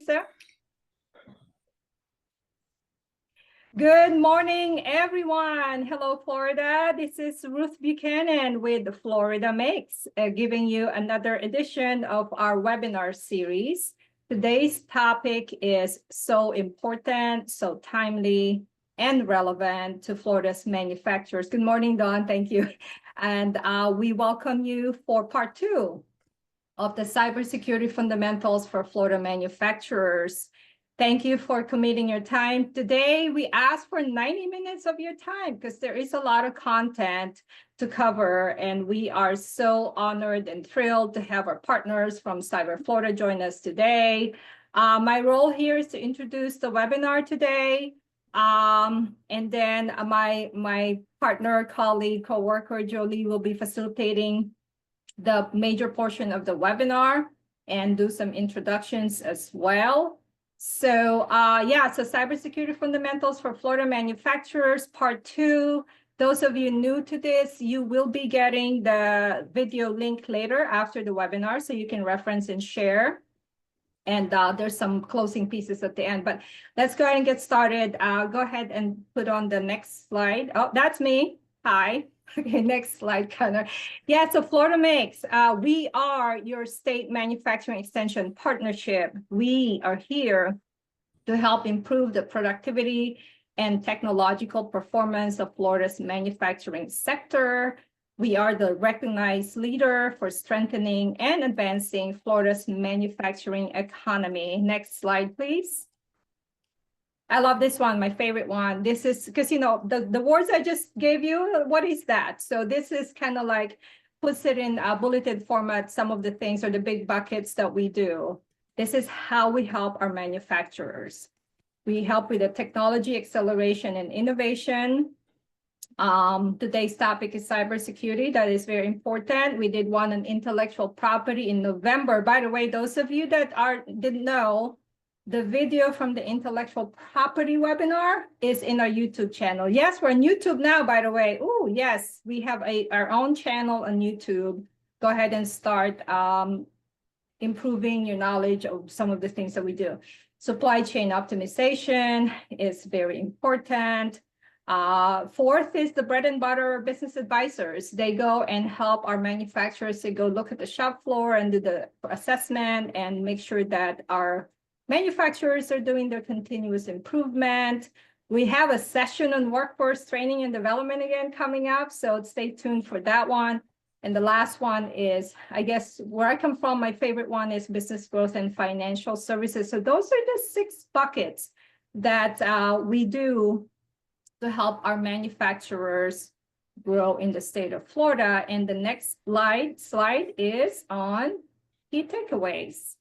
Lisa. Good morning, everyone. Hello, Florida. This is Ruth Buchanan with FloridaMakes, giving you another edition of our webinar series. Today's topic is so important, so timely, and relevant to Florida's manufacturers. Good morning, Dawn. Thank you. And we welcome you for part 2 of the Cybersecurity Fundamentals for Florida Manufacturers. Thank you for committing your time. Today, we ask for 90 minutes of your time because there is a lot of content to cover, and we are so honored and thrilled to have our partners from Cyber Florida join us today. My role here is to introduce the webinar today, and then my partner, colleague, coworker, Jolie, will be facilitating the major portion of the webinar and do some introductions as well. So so Cybersecurity Fundamentals for Florida Manufacturers, Part 2. Those of you new to this, you will be getting the video link later after the webinar, so you can reference and share. And there's some closing pieces at the end, but let's go ahead and get started. Go ahead and put on the next slide. Oh, that's me. Hi. Okay, next slide, Connor. Yeah, so FloridaMakes, we are your state manufacturing extension partnership. We are here to help improve the productivity and technological performance of Florida's manufacturing sector. We are the recognized leader for strengthening and advancing Florida's manufacturing economy. Next slide, please. I love this one, my favorite one. This is because, you know, the words I just gave you, what is that? So this is kind of like puts it in a bulleted format, some of the things or the big buckets that we do. This is how we help our manufacturers. We help with the technology acceleration and innovation. Today's topic is cybersecurity. That is very important. We did one on intellectual property in November. By the way, those of you that didn't know, the video from the intellectual property webinar is in our YouTube channel. Yes, we're on YouTube now, by the way. Oh, yes, we have our own channel on YouTube. Go ahead and start improving your knowledge of some of the things that we do. Supply chain optimization is very important. Fourth is the bread and butter business advisors. They go and help our manufacturers to go look at the shop floor and do the assessment and make sure that our manufacturers are doing their continuous improvement. We have a session on workforce training and development again coming up, so stay tuned for that one. And the last one is, I guess, where I come from, my favorite one is business growth and financial services. So those are the 6 buckets that we do to help our manufacturers grow in the state of Florida. And the next slide is on key takeaways.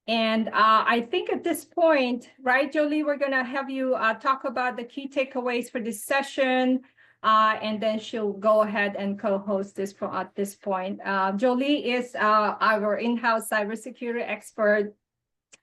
And I think at this point, right, Jolie, we're going to have you talk about the key takeaways for this session, and then she'll go ahead and co-host this at this point. Jolie is our in-house cybersecurity expert,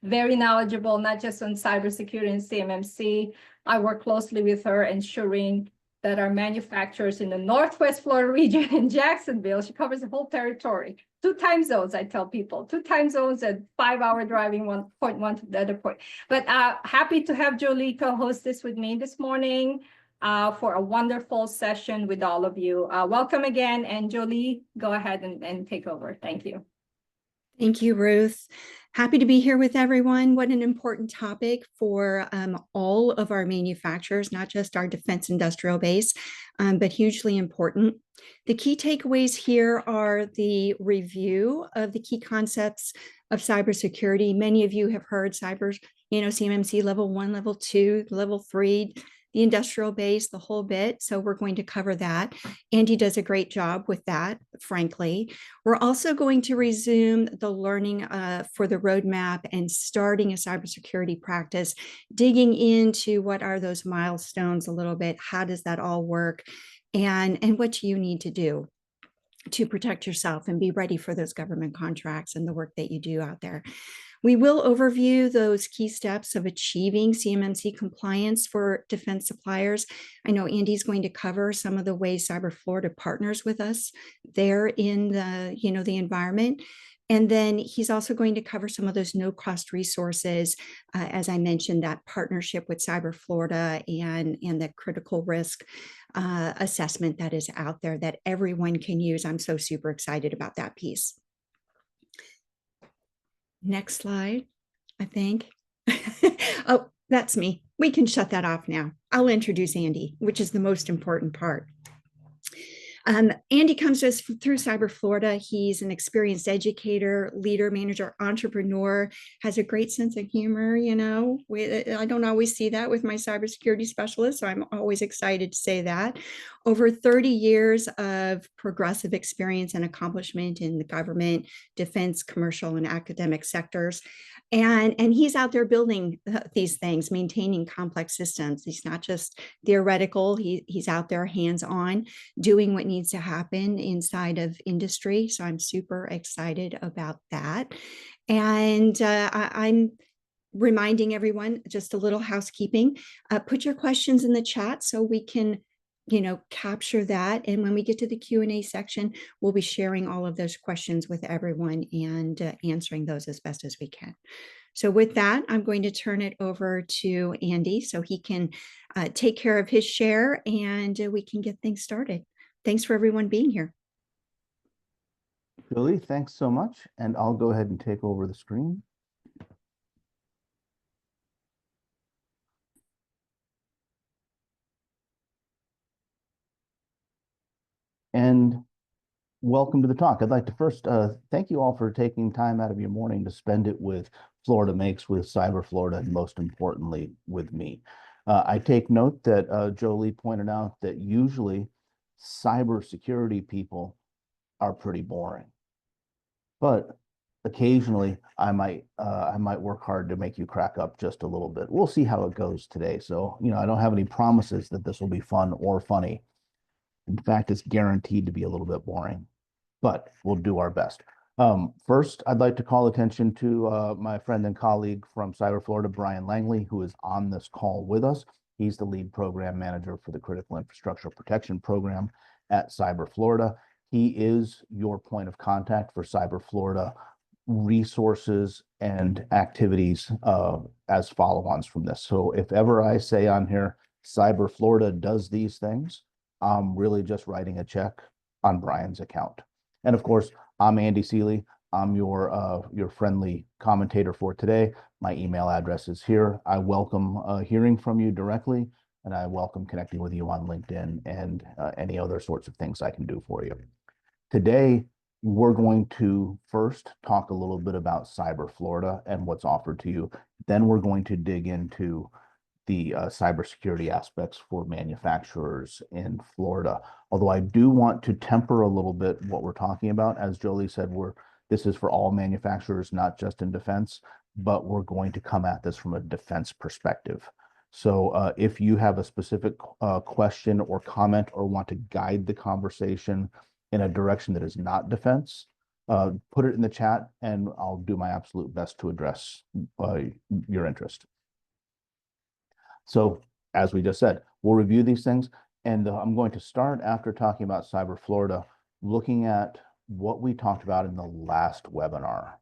very knowledgeable, not just on cybersecurity and CMMC. I work closely with her, ensuring that our manufacturers in the Northwest Florida region in Jacksonville, she covers the whole territory. 2 time zones, I tell people, 2 time zones and 5-hour driving, one to the other point. But happy to have Jolie co-host this with me this morning for a wonderful session with all of you. Welcome again, and Jolie, go ahead and take over. Thank you. Thank you, Ruth. Happy to be here with everyone. What an important topic for all of our manufacturers, not just our defense industrial base, but hugely important. The key takeaways here are the review of the key concepts of cybersecurity. Many of you have heard CMMC Level 1, Level 2, Level 3, the industrial base, the whole bit. So we're going to cover that. Andy does a great job with that, frankly. We're also going to resume the learning for the roadmap and starting a cybersecurity practice, digging into what are those milestones a little bit, how does that all work, and what you need to do to protect yourself and be ready for those government contracts and the work that you do out there. We will overview those key steps of achieving CMMC compliance for defense suppliers. I know Andy's going to cover some of the ways Cyber Florida partners with us there in the environment. And then he's also going to cover some of those no-cost resources. As I mentioned, that partnership with Cyber Florida and the critical risk assessment that is out there that everyone can use. I'm so super excited about that piece. Next slide, I think. Oh, that's me. We can shut that off now. I'll introduce Andy, which is the most important part. Andy comes to us through Cyber Florida. He's an experienced educator, leader, manager, entrepreneur, has a great sense of humor. You know, I don't always see that with my cybersecurity specialist, so I'm always excited to say that. Over 30 years of progressive experience and accomplishment in the government, defense, commercial, and academic sectors. And he's out there building these things, maintaining complex systems. He's not just theoretical, he's out there hands-on, doing what needs to happen inside of industry. So I'm super excited about that. And I'm reminding everyone, just a little housekeeping, put your questions in the chat so we can capture that. And when we get to the Q&A section, we'll be sharing all of those questions with everyone and answering those as best as we can. So with that, I'm going to turn it over to Andy so he can take care of his share and we can get things started. Thanks for everyone being here. Julie, thanks so much. And I'll go ahead and take over the screen. And welcome to the talk. I'd like to first thank you all for taking time out of your morning to spend it with FloridaMakes, with Cyber Florida, and most importantly, with me. I take note that Jolie pointed out that usually cybersecurity people are pretty boring, but occasionally I might work hard to make you crack up just a little bit. We'll see how it goes today. So, I don't have any promises that this will be fun or funny. In fact, it's guaranteed to be a little bit boring, but we'll do our best. First, I'd like to call attention to my friend and colleague from Cyber Florida, Brian Langley, who is on this call with us. He's the lead program manager for the Critical Infrastructure Protection Program at Cyber Florida. He is your point of contact for Cyber Florida resources and activities as follow-ons from this. So if ever I say on here, Cyber Florida does these things, I'm really just writing a check on Brian's account. And of course, I'm Andy Seeley. I'm your friendly commentator for today. My email address is here. I welcome hearing from you directly, and I welcome connecting with you on LinkedIn and any other sorts of things I can do for you. Today, we're going to first talk a little bit about Cyber Florida and what's offered to you. Then we're going to dig into the cybersecurity aspects for manufacturers in Florida. Although I do want to temper a little bit what we're talking about. As Jolie said, this is for all manufacturers, not just in defense, but we're going to come at this from a defense perspective. So if you have a specific question or comment or want to guide the conversation in a direction that is not defense, put it in the chat and I'll do my absolute best to address your interest. So as we just said, we'll review these things, and I'm going to start after talking about Cyber Florida, looking at what we talked about in the last webinar,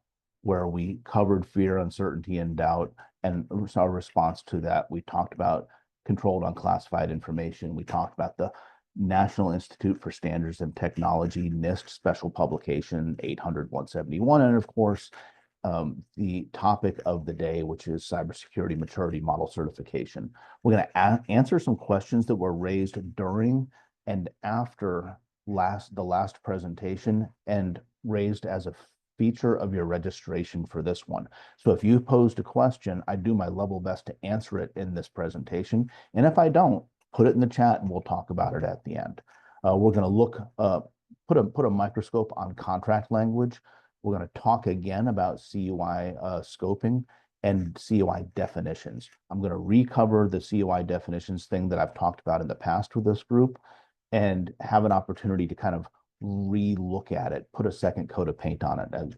where we covered fear, uncertainty, and doubt, and our response to that. We talked about controlled unclassified information. We talked about the National Institute for Standards and Technology, NIST special publication 800-171, and of course, the topic of the day, which is cybersecurity maturity model certification. We're going to answer some questions that were raised during and after the last presentation and raised as a feature of your registration for this one. So if you posed a question, I do my level best to answer it in this presentation. And if I don't, put it in the chat and we'll talk about it at the end. We're going to look, put a microscope on contract language. We're going to talk again about CUI scoping and CUI definitions. I'm going to recover the CUI definitions thing that I've talked about in the past with this group and have an opportunity to kind of re-look at it, put a second coat of paint on it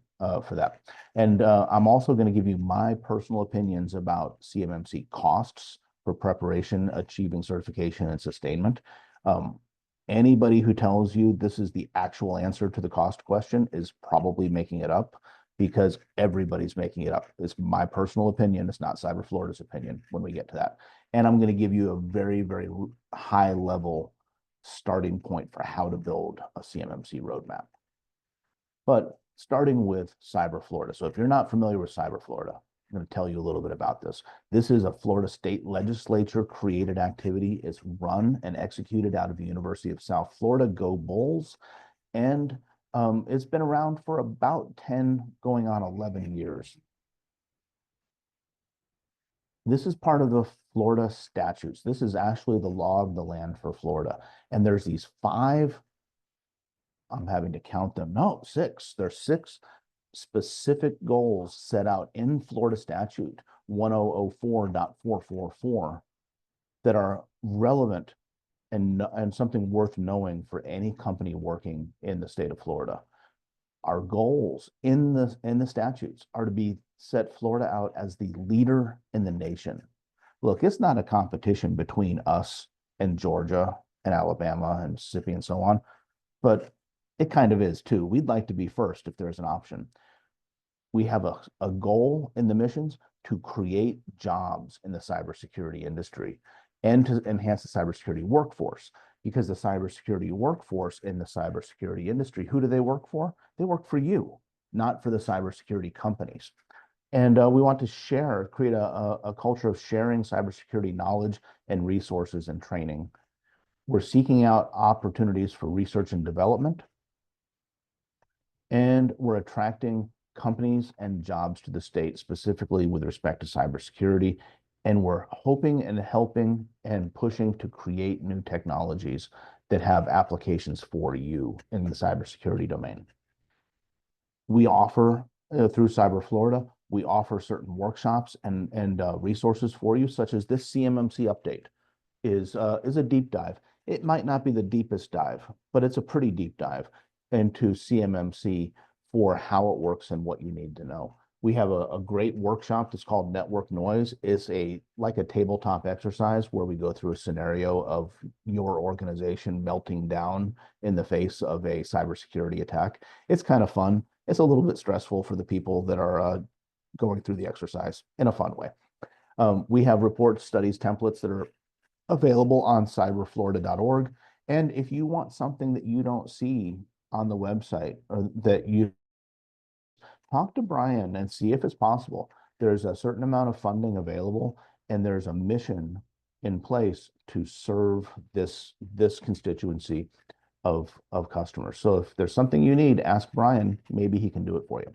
for that. And I'm also going to give you my personal opinions about CMMC costs for preparation, achieving certification, and sustainment. Anybody who tells you this is the actual answer to the cost question is probably making it up. because everybody's making it up. It's my personal opinion. It's not Cyber Florida's opinion when we get to that. And I'm going to give you a very, very high level starting point for how to build a CMMC roadmap. But starting with Cyber Florida. So if you're not familiar with Cyber Florida, I'm going to tell you a little bit about this. This is a Florida state legislature created activity. It's run and executed out of the University of South Florida. Go Bulls. And it's been around for about 10, going on 11 years. This is part of the Florida statutes. This is actually the law of the land for Florida. And there's these 5, I'm having to count them. No, 6. There's 6 specific goals set out in Florida statute 1004.444 that are relevant and something worth knowing for any company working in the state of Florida. Our goals in the statutes are to set Florida out as the leader in the nation. Look, it's not a competition between us and Georgia and Alabama and Mississippi and so on, but it kind of is too. We'd like to be first if there's an option. We have a goal in the missions to create jobs in the cybersecurity industry and to enhance the cybersecurity workforce, because the cybersecurity workforce in the cybersecurity industry, who do they work for? They work for you, not for the cybersecurity companies. And we want to create a culture of sharing cybersecurity knowledge and resources and training. We're seeking out opportunities for research and development, and we're attracting companies and jobs to the state, specifically with respect to cybersecurity. And we're hoping and helping and pushing to create new technologies that have applications for you in the cybersecurity domain. We offer, through Cyber Florida, we offer certain workshops and resources for you, such as this CMMC update is a deep dive. It might not be the deepest dive, but it's a pretty deep dive into CMMC for how it works and what you need to know. We have a great workshop that's called Network Noise. It's like a tabletop exercise where we go through a scenario of your organization melting down in the face of a cybersecurity attack. It's kind of fun. It's a little bit stressful for the people that are going through the exercise in a fun way. We have reports, studies, templates that are available on cyberflorida.org. And if you want something that you don't see on the website, or that you talk to Brian and see if it's possible. There's a certain amount of funding available, and there's a mission in place to serve this constituency of customers. So if there's something you need, ask Brian. Maybe he can do it for you.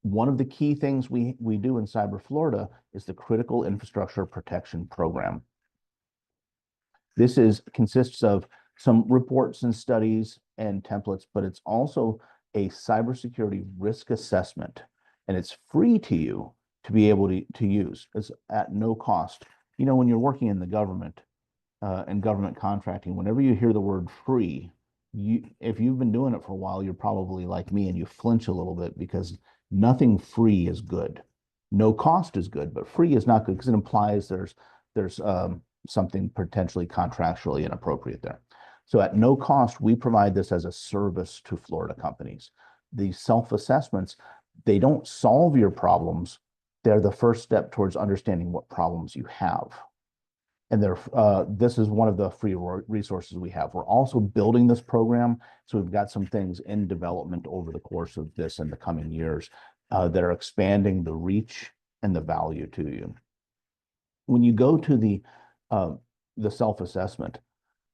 One of the key things we do in Cyber Florida is the Critical Infrastructure Protection Program. This consists of some reports and studies and templates, but it's also a cybersecurity risk assessment, and it's free to you to be able to use. It's at no cost. You know, when you're working in the government and government contracting, whenever you hear the word free, if you've been doing it for a while, you're probably like me and you flinch a little bit, because nothing free is good. No cost is good, but free is not good, because it implies there's something potentially contractually inappropriate there. So at no cost, we provide this as a service to Florida companies. These self-assessments, they don't solve your problems. They're the first step towards understanding what problems you have. And this is one of the free resources we have. We're also building this program. So we've got some things in development over the course of this and the coming years that are expanding the reach and the value to you. When you go to the self-assessment,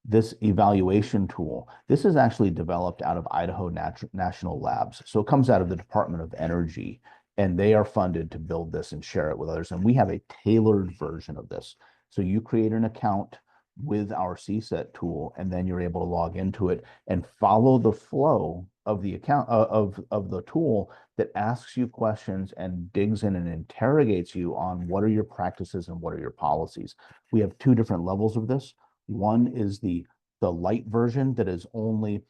this evaluation tool, this is actually developed out of Idaho National Labs. So it comes out of the Department of Energy, and they are funded to build this and share it with others. And we have a tailored version of this. So you create an account with our CSET tool, and then you're able to log into it and follow the flow of the account of the tool that asks you questions and digs in and interrogates you on what are your practices and what are your policies. We have 2 different levels of this. One is the light version that is only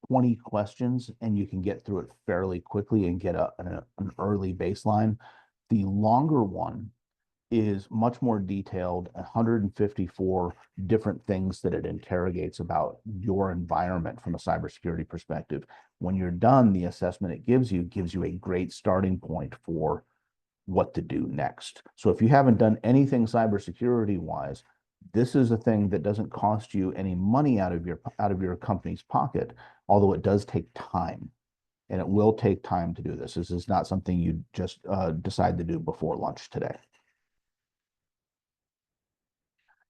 20 questions, and you can get through it fairly quickly and get an early baseline. The longer one is much more detailed, 154 different things that it interrogates about your environment from a cybersecurity perspective. When you're done, the assessment it gives you a great starting point for what to do next. So if you haven't done anything cybersecurity wise, this is a thing that doesn't cost you any money out of your company's pocket, although it does take time. And it will take time to do this. This is not something you just decide to do before lunch today.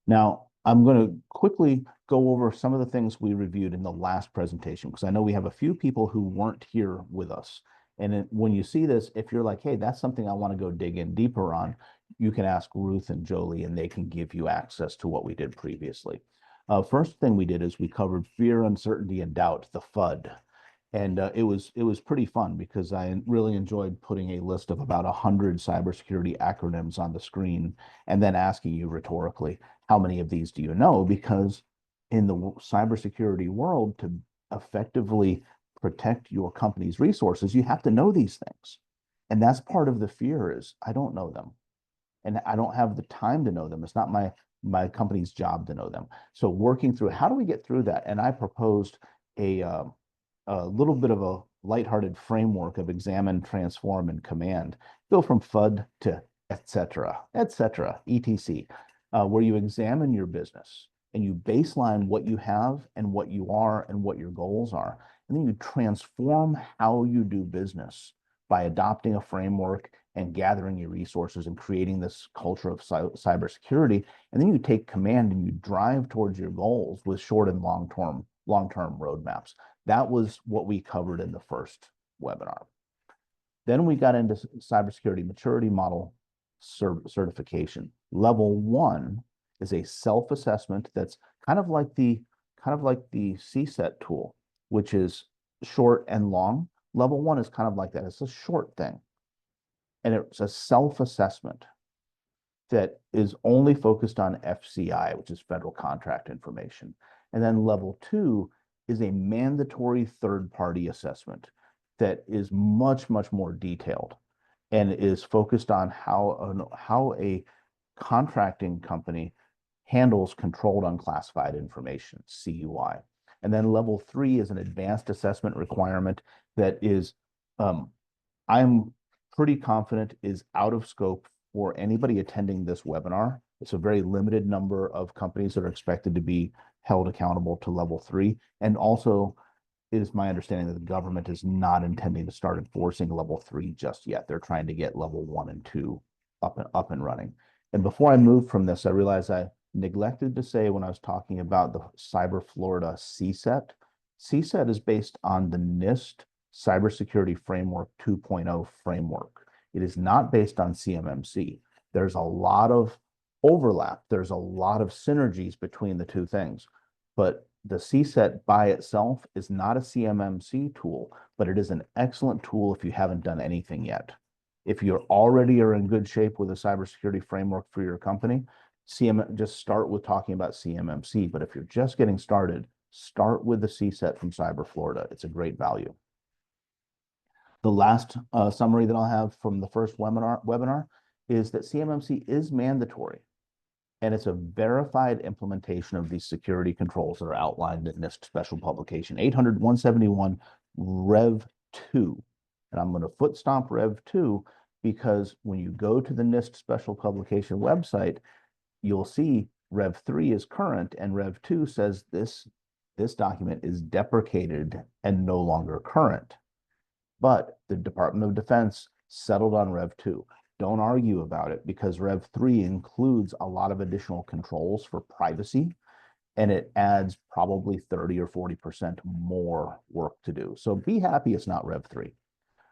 Now, I'm going to quickly go over some of the things we reviewed in the last presentation, because I know we have a few people who weren't here with us. And when you see this, if you're like, hey, that's something I want to go dig in deeper on, you can ask Ruth and Jolie, and they can give you access to what we did previously. First thing we did is we covered fear, uncertainty, and doubt, the FUD. And it was pretty fun because I really enjoyed putting a list of about 100 cybersecurity acronyms on the screen and then asking you rhetorically, how many of these do you know? Because in the cybersecurity world, to effectively protect your company's resources, you have to know these things. And that's part of the fear is I don't know them. And I don't have the time to know them. It's not my company's job to know them. So working through how do we get through that? And I proposed a little bit of a lighthearted framework of examine, transform, and command. Go from FUD to etc., where you examine your business and you baseline what you have and what you are and what your goals are. And then you transform how you do business by adopting a framework and gathering your resources and creating this culture of cybersecurity. And then you take command and you drive towards your goals with short and long-term roadmaps. That was what we covered in the first webinar. Then we got into cybersecurity maturity model certification. Level 1 is a self-assessment that's kind of like the CSET tool, which is short and long. Level 1 is kind of like that. It's a short thing. And it's a self-assessment that is only focused on FCI, which is federal contract information. And then level 2 is a mandatory third-party assessment that is much, much more detailed and is focused on how a contracting company handles controlled unclassified information, CUI. And then level 3 is an advanced assessment requirement that is, I'm pretty confident is out of scope for anybody attending this webinar. It's a very limited number of companies that are expected to be held accountable to level 3. And also, it is my understanding that the government is not intending to start enforcing level 3 just yet. They're trying to get level 1 and 2 up and running. And before I move from this, I realized I neglected to say when I was talking about the Cyber Florida CSET. CSET is based on the NIST Cybersecurity Framework 2.0 framework. It is not based on CMMC. There's a lot of overlap. There's a lot of synergies between the two things. But the CSET by itself is not a CMMC tool, but it is an excellent tool if you haven't done anything yet. If you already are in good shape with a cybersecurity framework for your company, just start with talking about CMMC. But if you're just getting started, start with the CSET from Cyber Florida. It's a great value. The last summary that I'll have from the first webinar is that CMMC is mandatory. And it's a verified implementation of these security controls that are outlined in NIST Special Publication 800-171 Rev 2. And I'm going to foot stomp Rev 2 because when you go to the NIST Special Publication website, you'll see Rev 3 is current and Rev 2 says this document is deprecated and no longer current. But the Department of Defense settled on Rev 2. Don't argue about it because Rev 3 includes a lot of additional controls for privacy, and it adds probably 30 or 40% more work to do. So be happy it's not Rev 3.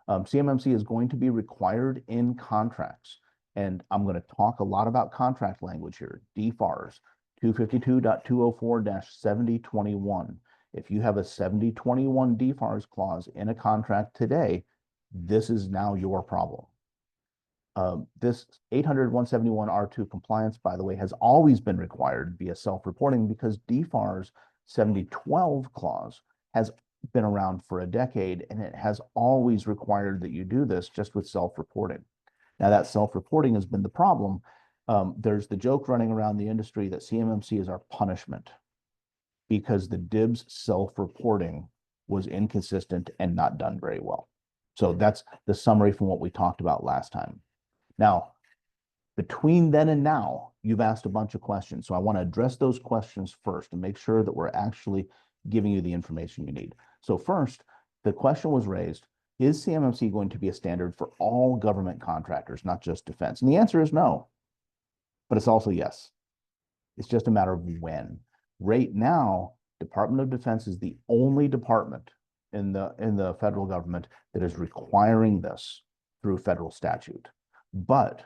CMMC is going to be required in contracts, and I'm going to talk a lot about contract language here. DFARS 252.204-7021. If you have a 7021 DFARS clause in a contract today, this is now your problem. This 800-171 R2 compliance, by the way, has always been required via self-reporting because DFARS 7012 clause has been around for a decade, and it has always required that you do this just with self-reporting. Now, that self-reporting has been the problem. There's the joke running around the industry that CMMC is our punishment because the DIBS self-reporting was inconsistent and not done very well. So that's the summary from what we talked about last time. Now, between then and now, you've asked a bunch of questions. So I want to address those questions first and make sure that we're actually giving you the information you need. So first, the question was raised, is CMMC going to be a standard for all government contractors, not just defense? And the answer is no, but it's also yes. It's just a matter of when. Right now, Department of Defense is the only department in the federal government that is requiring this through federal statute. But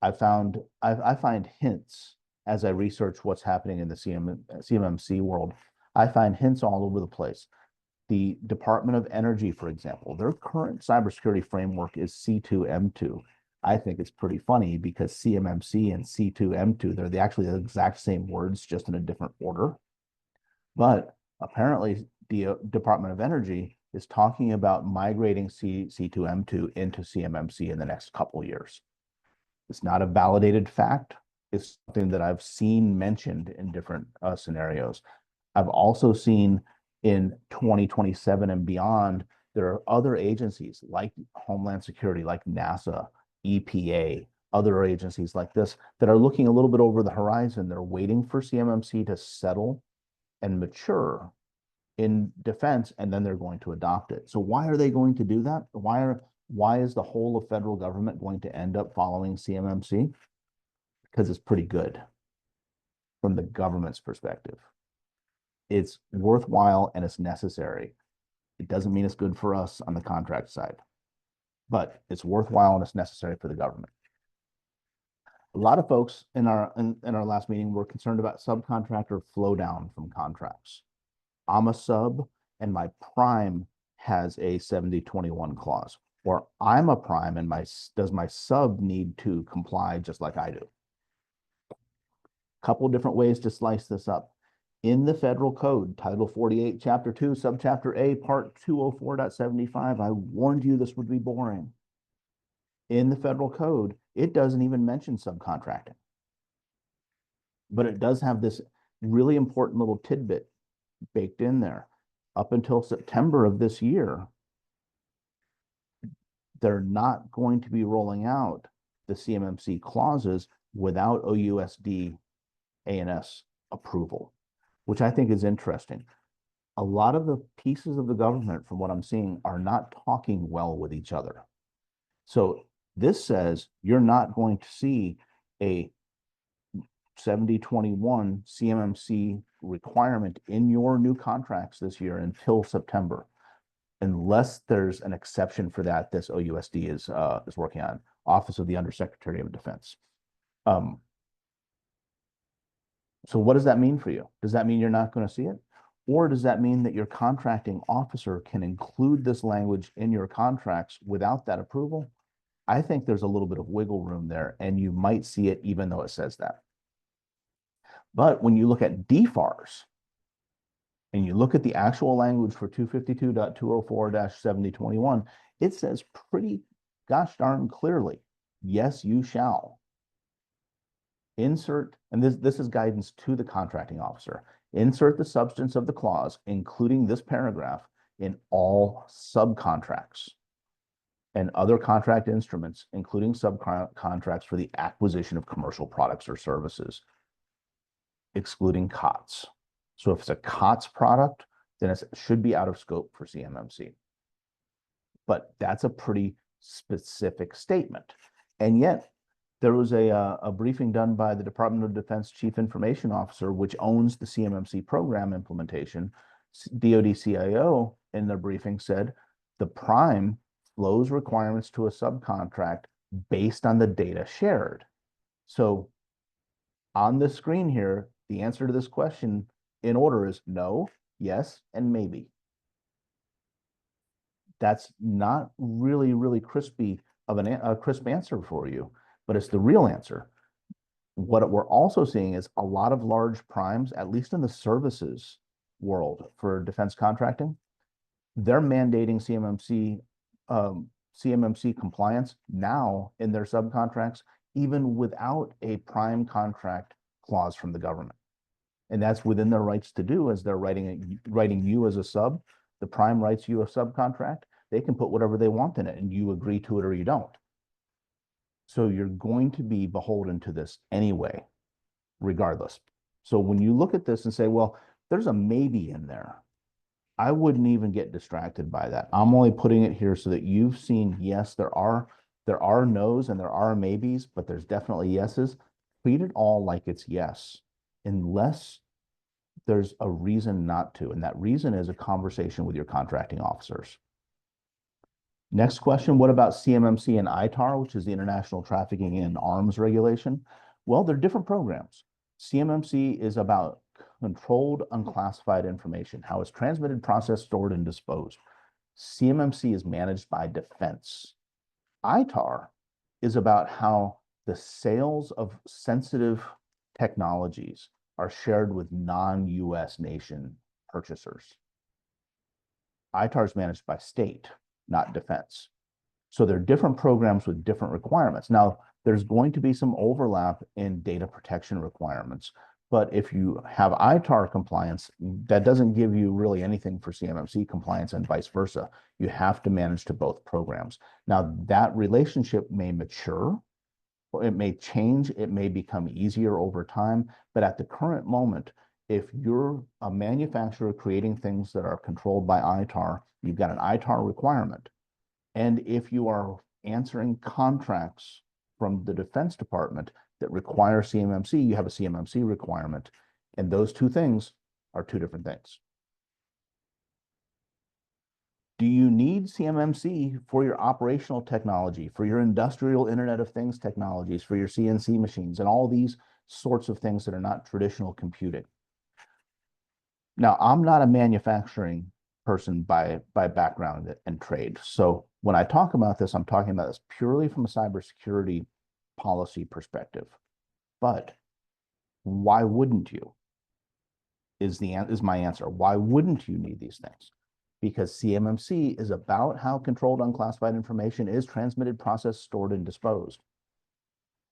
I find hints as I research what's happening in the CMMC world. I find hints all over the place. The Department of Energy, for example, their current cybersecurity framework is C2M2. I think it's pretty funny because CMMC and C2M2, they're actually the exact same words, just in a different order. But apparently, the Department of Energy is talking about migrating C2M2 into CMMC in the next couple of years. It's not a validated fact. It's something that I've seen mentioned in different scenarios. I've also seen in 2027 and beyond, there are other agencies like Homeland Security, like NASA, EPA, other agencies like this that are looking a little bit over the horizon. They're waiting for CMMC to settle and mature in defense, and then they're going to adopt it. So why are they going to do that? Why is the whole of federal government going to end up following CMMC? Because it's pretty good from the government's perspective. It's worthwhile and it's necessary. It doesn't mean it's good for us on the contract side, but it's worthwhile and it's necessary for the government. A lot of folks in our last meeting were concerned about subcontractor flow down from contracts. I'm a sub and my prime has a 70-21 clause, or I'm a prime and does my sub need to comply just like I do? A couple of different ways to slice this up. In the federal code, Title 48, Chapter 2, Subchapter A, Part 204.75, I warned you this would be boring. In the federal code, it doesn't even mention subcontracting. But it does have this really important little tidbit baked in there. Up until September of this year, they're not going to be rolling out the CMMC clauses without OUSD ANS approval, which I think is interesting. A lot of the pieces of the government, from what I'm seeing, are not talking well with each other. So this says you're not going to see a 70-21 CMMC requirement in your new contracts this year until September, unless there's an exception for that. This OUSD is working on, Office of the Undersecretary of Defense. So what does that mean for you? Does that mean you're not going to see it? Or does that mean that your contracting officer can include this language in your contracts without that approval? I think there's a little bit of wiggle room there, and you might see it even though it says that. But when you look at DFARS, and you look at the actual language for 252.204-7021, it says pretty gosh darn clearly, yes, you shall insert, and this is guidance to the contracting officer, insert the substance of the clause, including this paragraph, in all subcontracts and other contract instruments, including subcontracts for the acquisition of commercial products or services, excluding COTS. So if it's a COTS product, then it should be out of scope for CMMC. But that's a pretty specific statement. And yet, there was a briefing done by the Department of Defense Chief Information Officer, which owns the CMMC program implementation. DoD CIO in their briefing said the prime flows requirements to a subcontract based on the data shared. So on the screen here, the answer to this question in order is no, yes, and maybe. That's not really crispy of a crisp answer for you, but it's the real answer. What we're also seeing is a lot of large primes, at least in the services world for defense contracting, they're mandating CMMC compliance now in their subcontracts, even without a prime contract clause from the government. And that's within their rights to do, as they're writing you as a sub. The prime writes you a subcontract. They can put whatever they want in it, and you agree to it or you don't. So you're going to be beholden to this anyway, regardless. So when you look at this and say, well, there's a maybe in there, I wouldn't even get distracted by that. I'm only putting it here so that you've seen, yes, there are no's and there are maybes, but there's definitely yeses. Treat it all like it's yes, unless there's a reason not to. And that reason is a conversation with your contracting officers. Next question, what about CMMC and ITAR, which is the International Trafficking in Arms Regulation? Well, they're different programs. CMMC is about controlled unclassified information, how it's transmitted, processed, stored, and disposed. CMMC is managed by defense. ITAR is about how the sales of sensitive technologies are shared with non-US nation purchasers. ITAR is managed by state, not defense. So they're different programs with different requirements. Now, there's going to be some overlap in data protection requirements, but if you have ITAR compliance, that doesn't give you really anything for CMMC compliance and vice versa. You have to manage to both programs. Now, that relationship may mature, or it may change, it may become easier over time, but at the current moment, if you're a manufacturer creating things that are controlled by ITAR, you've got an ITAR requirement. And if you are answering contracts from the Defense Department that require CMMC, you have a CMMC requirement. And those two things are two different things. Do you need CMMC for your operational technology, for your industrial Internet of Things technologies, for your CNC machines, and all these sorts of things that are not traditional computing? Now, I'm not a manufacturing person by background and trade. So when I talk about this, I'm talking about this purely from a cybersecurity policy perspective. But why wouldn't you? Is my answer. Why wouldn't you need these things? Because CMMC is about how controlled unclassified information is transmitted, processed, stored, and disposed.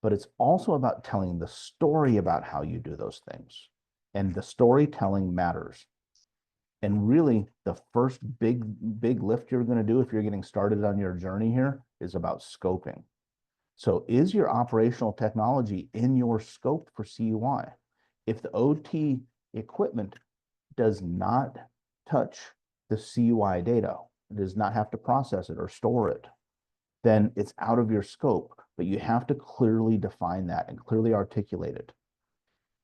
But it's also about telling the story about how you do those things. And the storytelling matters. And really, the first big lift you're going to do if you're getting started on your journey here is about scoping. So is your operational technology in your scope for CUI? If the OT equipment does not touch the CUI data, it does not have to process it or store it, then it's out of your scope, but you have to clearly define that and clearly articulate it.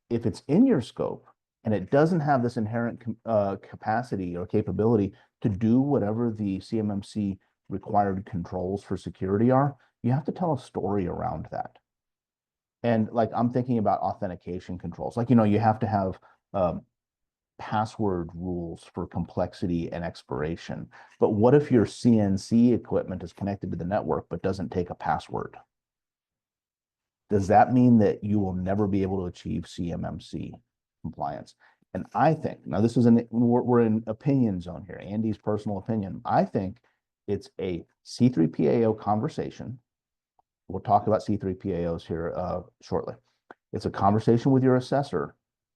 If it's in your scope and it doesn't have this inherent capacity or capability to do whatever the CMMC required controls for security are, you have to tell a story around that. And like, I'm thinking about authentication controls. Like, you have to have password rules for complexity and expiration. But what if your CNC equipment is connected to the network but doesn't take a password? Does that mean that you will never be able to achieve CMMC compliance? And I think, now this is we're in opinion zone here, Andy's personal opinion. I think it's a C3PAO conversation. We'll talk about C3PAOs here shortly. It's a conversation with your assessor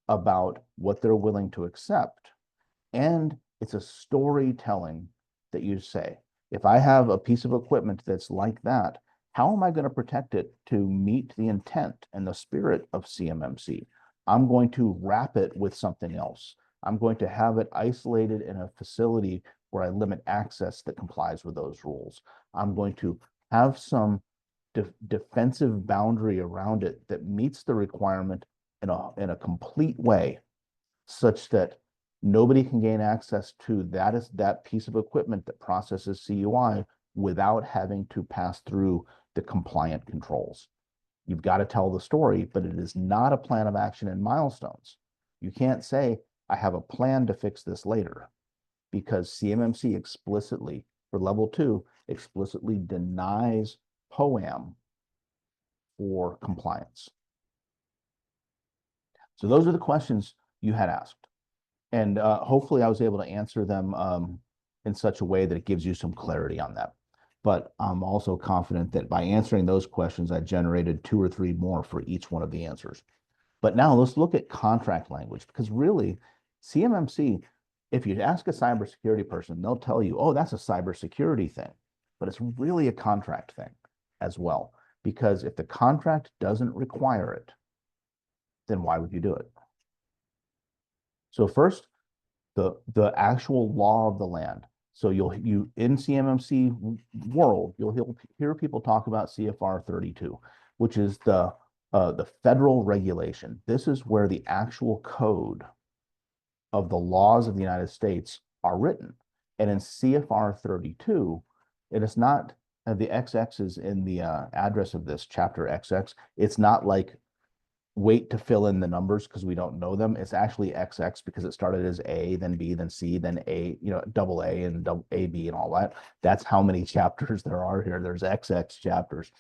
about what they're willing to accept. And it's a storytelling that you say, if I have a piece of equipment that's like that, how am I going to protect it to meet the intent and the spirit of CMMC? I'm going to wrap it with something else. I'm going to have it isolated in a facility where I limit access that complies with those rules. I'm going to have some defensive boundary around it that meets the requirement in a complete way, such that nobody can gain access to that piece of equipment that processes CUI without having to pass through the compliant controls. You've got to tell the story, but it is not a plan of action and milestones. You can't say, I have a plan to fix this later, because CMMC explicitly, for level 2, explicitly denies POAM for compliance. So those are the questions you had asked. And hopefully I was able to answer them in such a way that it gives you some clarity on that. but I'm also confident that by answering those questions, I generated 2 or 3 more for each one of the answers. But now let's look at contract language, because really, CMMC, if you ask a cybersecurity person, they'll tell you, oh, that's a cybersecurity thing, but it's really a contract thing as well, because if the contract doesn't require it, then why would you do it? So first, the actual law of the land. So you in CMMC world, you'll hear people talk about CFR 32, which is the federal regulation. This is where the actual code of the laws of the United States are written. And in CFR 32, it is not the XX is in the address of this chapter XX. It's not like wait to fill in the numbers because we don't know them. It's actually XX because it started as A, then B, then C, then A, double A and double AB and all that. That's how many chapters there are here. There's XX chapters.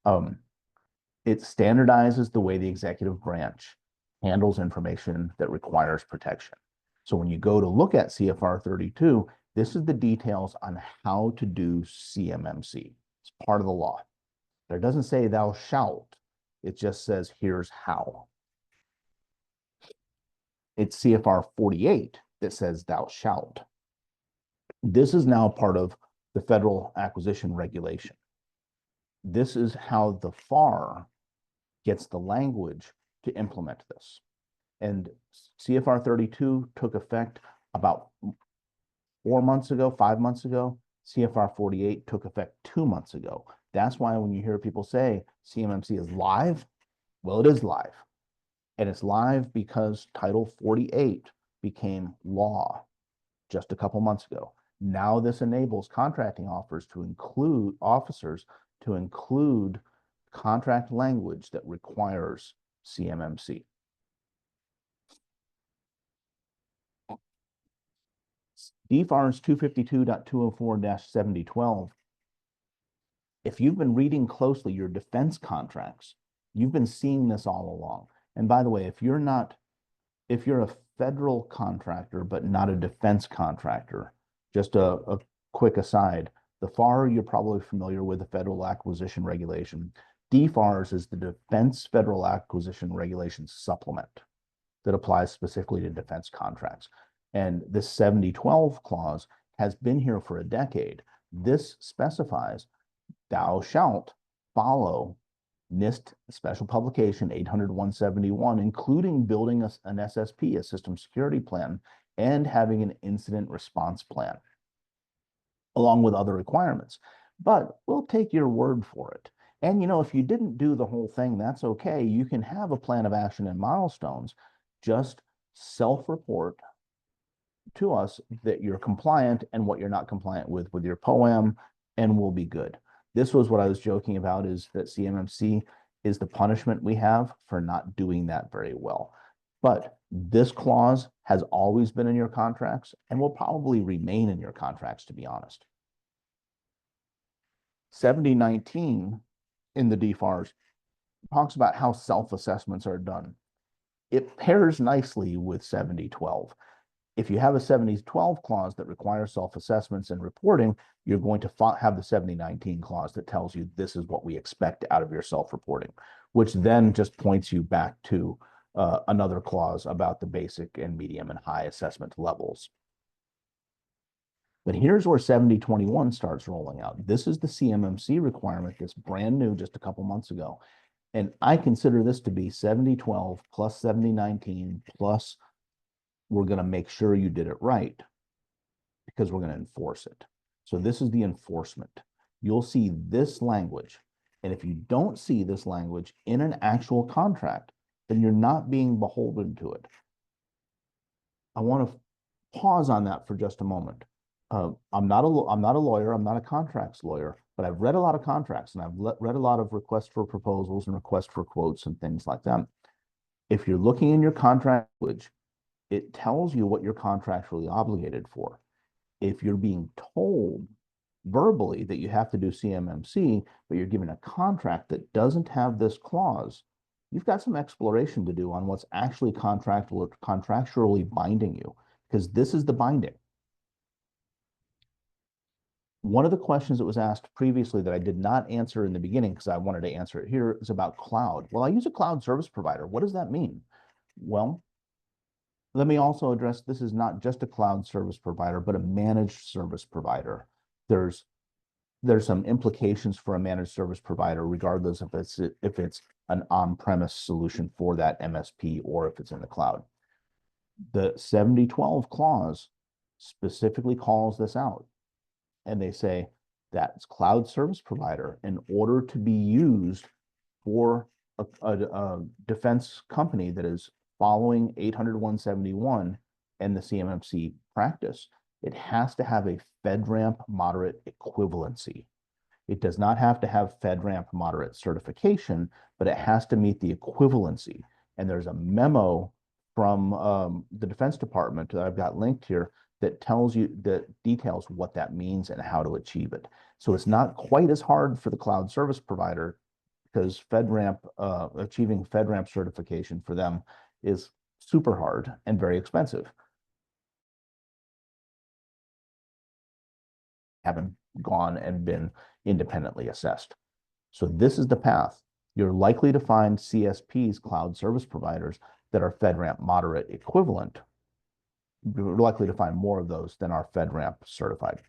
It standardizes the way the executive branch handles information that requires protection. So when you go to look at CFR 32, this is the details on how to do CMMC. It's part of the law. There doesn't say thou shalt. It just says here's how. It's CFR 48 that says thou shalt. This is now part of the federal acquisition regulation. This is how the FAR gets the language to implement this. And CFR 32 took effect about 4 months ago, 5 months ago. CFR 48 took effect 2 months ago. That's why when you hear people say CMMC is live, well, it is live. And it's live because Title 48 became law just a couple months ago. Now this enables contracting officers to include contract language that requires CMMC. DFARS 252.204-7012. If you've been reading closely your defense contracts, you've been seeing this all along. And by the way, if you're a federal contractor, but not a defense contractor, just a quick aside, the FAR, you're probably familiar with the Federal Acquisition Regulation. DFARS is the Defense Federal Acquisition Regulation Supplement that applies specifically to defense contracts. And this 7012 clause has been here for a decade. This specifies thou shalt follow NIST Special Publication 800-171, including building an SSP, a system security plan, and having an incident response plan, along with other requirements. But we'll take your word for it. And if you didn't do the whole thing, that's okay. You can have a plan of action and milestones. Just self-report to us that you're compliant and what you're not compliant with your POAM, and we'll be good. This was what I was joking about, is that CMMC is the punishment we have for not doing that very well. But this clause has always been in your contracts and will probably remain in your contracts, to be honest. 7019 in the DFARS talks about how self-assessments are done. It pairs nicely with 7012. If you have a 7012 clause that requires self-assessments and reporting, you're going to have the 7019 clause that tells you this is what we expect out of your self-reporting, which then just points you back to another clause about the basic and medium and high assessment levels. But here's where 7021 starts rolling out. This is the CMMC requirement that's brand new just a couple months ago. And I consider this to be 7012 plus 7019 plus we're going to make sure you did it right because we're going to enforce it. So this is the enforcement. You'll see this language. And if you don't see this language in an actual contract, then you're not being beholden to it. I want to pause on that for just a moment. I'm not a lawyer. I'm not a contracts lawyer, but I've read a lot of contracts and I've read a lot of requests for proposals and requests for quotes and things like that. If you're looking in your contract language, it tells you what you're contractually obligated for. If you're being told verbally that you have to do CMMC, but you're given a contract that doesn't have this clause, you've got some exploration to do on what's actually contractually binding you, because this is the binding. One of the questions that was asked previously that I did not answer in the beginning because I wanted to answer it here is about cloud. Well, I use a cloud service provider. What does that mean? Well, let me also address this is not just a cloud service provider, but a managed service provider. There's some implications for a managed service provider, regardless if it's an on-premise solution for that MSP or if it's in the cloud. The 7012 clause specifically calls this out. And they say that cloud service provider, in order to be used for a defense company that is following 800-171 and the CMMC practice, it has to have a FedRAMP moderate equivalency. It does not have to have FedRAMP moderate certification, but it has to meet the equivalency. And there's a memo from the Defense Department that I've got linked here that tells you, that details what that means and how to achieve it. So it's not quite as hard for the cloud service provider, because FedRAMP, achieving FedRAMP certification for them is super hard and very expensive. Haven't gone and been independently assessed. So this is the path. You're likely to find CSPs, cloud service providers, that are FedRAMP moderate equivalent. You're likely to find more of those than are FedRAMP certified.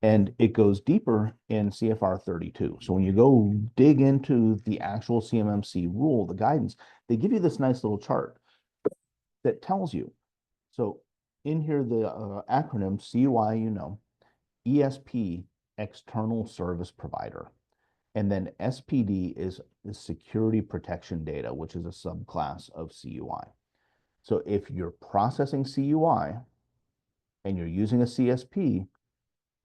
And it goes deeper in CFR 32. So when you go dig into the actual CMMC rule, the guidance, they give you this nice little chart that tells you. So in here, the acronym CUI, ESP, external service provider. And then SPD is the security protection data, which is a subclass of CUI. So if you're processing CUI and you're using a CSP,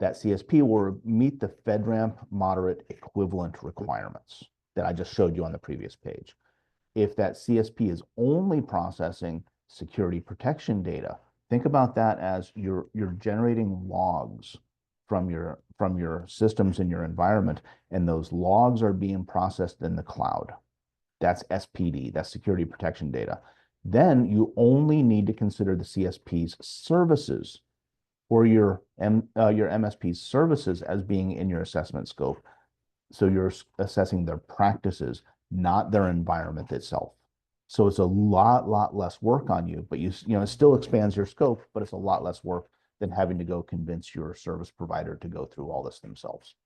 that CSP will meet the FedRAMP moderate equivalent requirements that I just showed you on the previous page. If that CSP is only processing security protection data, think about that as you're generating logs from your systems in your environment, and those logs are being processed in the cloud. That's SPD, that's security protection data. Then you only need to consider the CSP's services or your MSP's services as being in your assessment scope. So you're assessing their practices, not their environment itself. So it's a lot less work on you, but it still expands your scope, but it's a lot less work than having to go convince your service provider to go through all this themselves.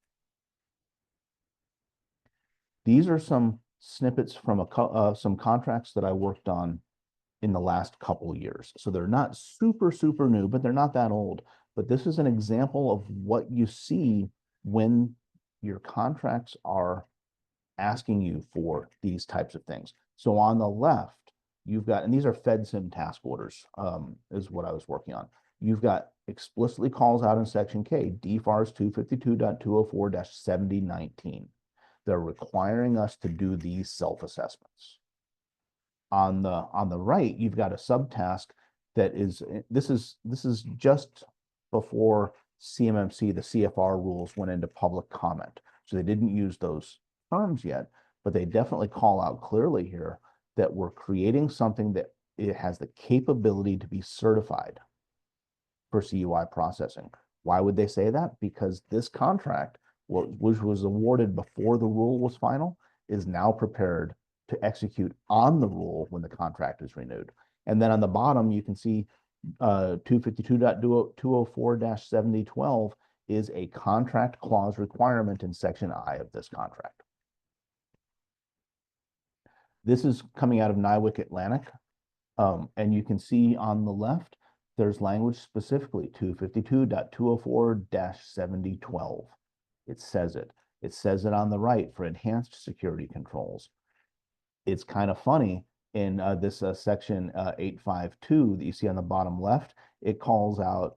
These are some snippets from some contracts that I worked on in the last couple years. So they're not super new, but they're not that old. But this is an example of what you see when your contracts are asking you for these types of things. So on the left, you've got, and these are FedSIM task orders, is what I was working on. You've got explicitly calls out in section K, DFARS 252.204-7019. They're requiring us to do these self-assessments. On the right, you've got a subtask that is, this is just before CMMC, the CFR rules went into public comment. So they didn't use those terms yet, but they definitely call out clearly here that we're creating something that it has the capability to be certified for CUI processing. Why would they say that? Because this contract, which was awarded before the rule was final, is now prepared to execute on the rule when the contract is renewed. And then on the bottom, you can see 252.204-7012 is a contract clause requirement in section I of this contract. This is coming out of NIWC Atlantic. And you can see on the left, there's language specifically 252.204-7012. It says it. It says it on the right for enhanced security controls. It's kind of funny in this section 852 that you see on the bottom left, it calls out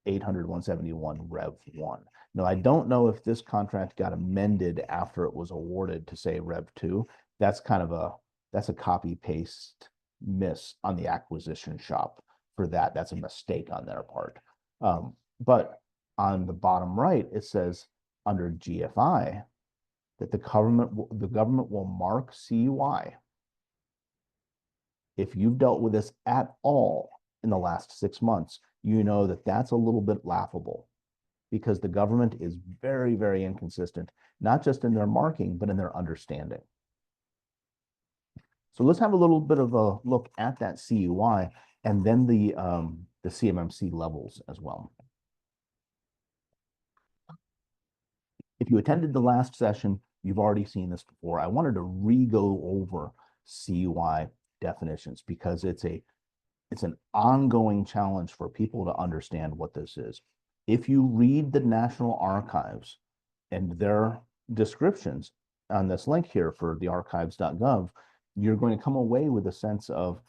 800-171 Rev 1. Now, I don't know if this contract got amended after it was awarded to say Rev 2. That's kind of that's a copy paste miss on the acquisition shop for that. That's a mistake on their part. But on the bottom right, it says under GFI, that the government will mark CUI if you've dealt with this at all in the last 6 months. You know that that's a little bit laughable. because the government is very, very inconsistent, not just in their marking, but in their understanding. So let's have a little bit of a look at that CUI and then the CMMC levels as well. If you attended the last session, you've already seen this before. I wanted to re-go over CUI definitions because it's an ongoing challenge for people to understand what this is. If you read the National Archives and their descriptions on this link here for the archives.gov, you're going to come away with a sense of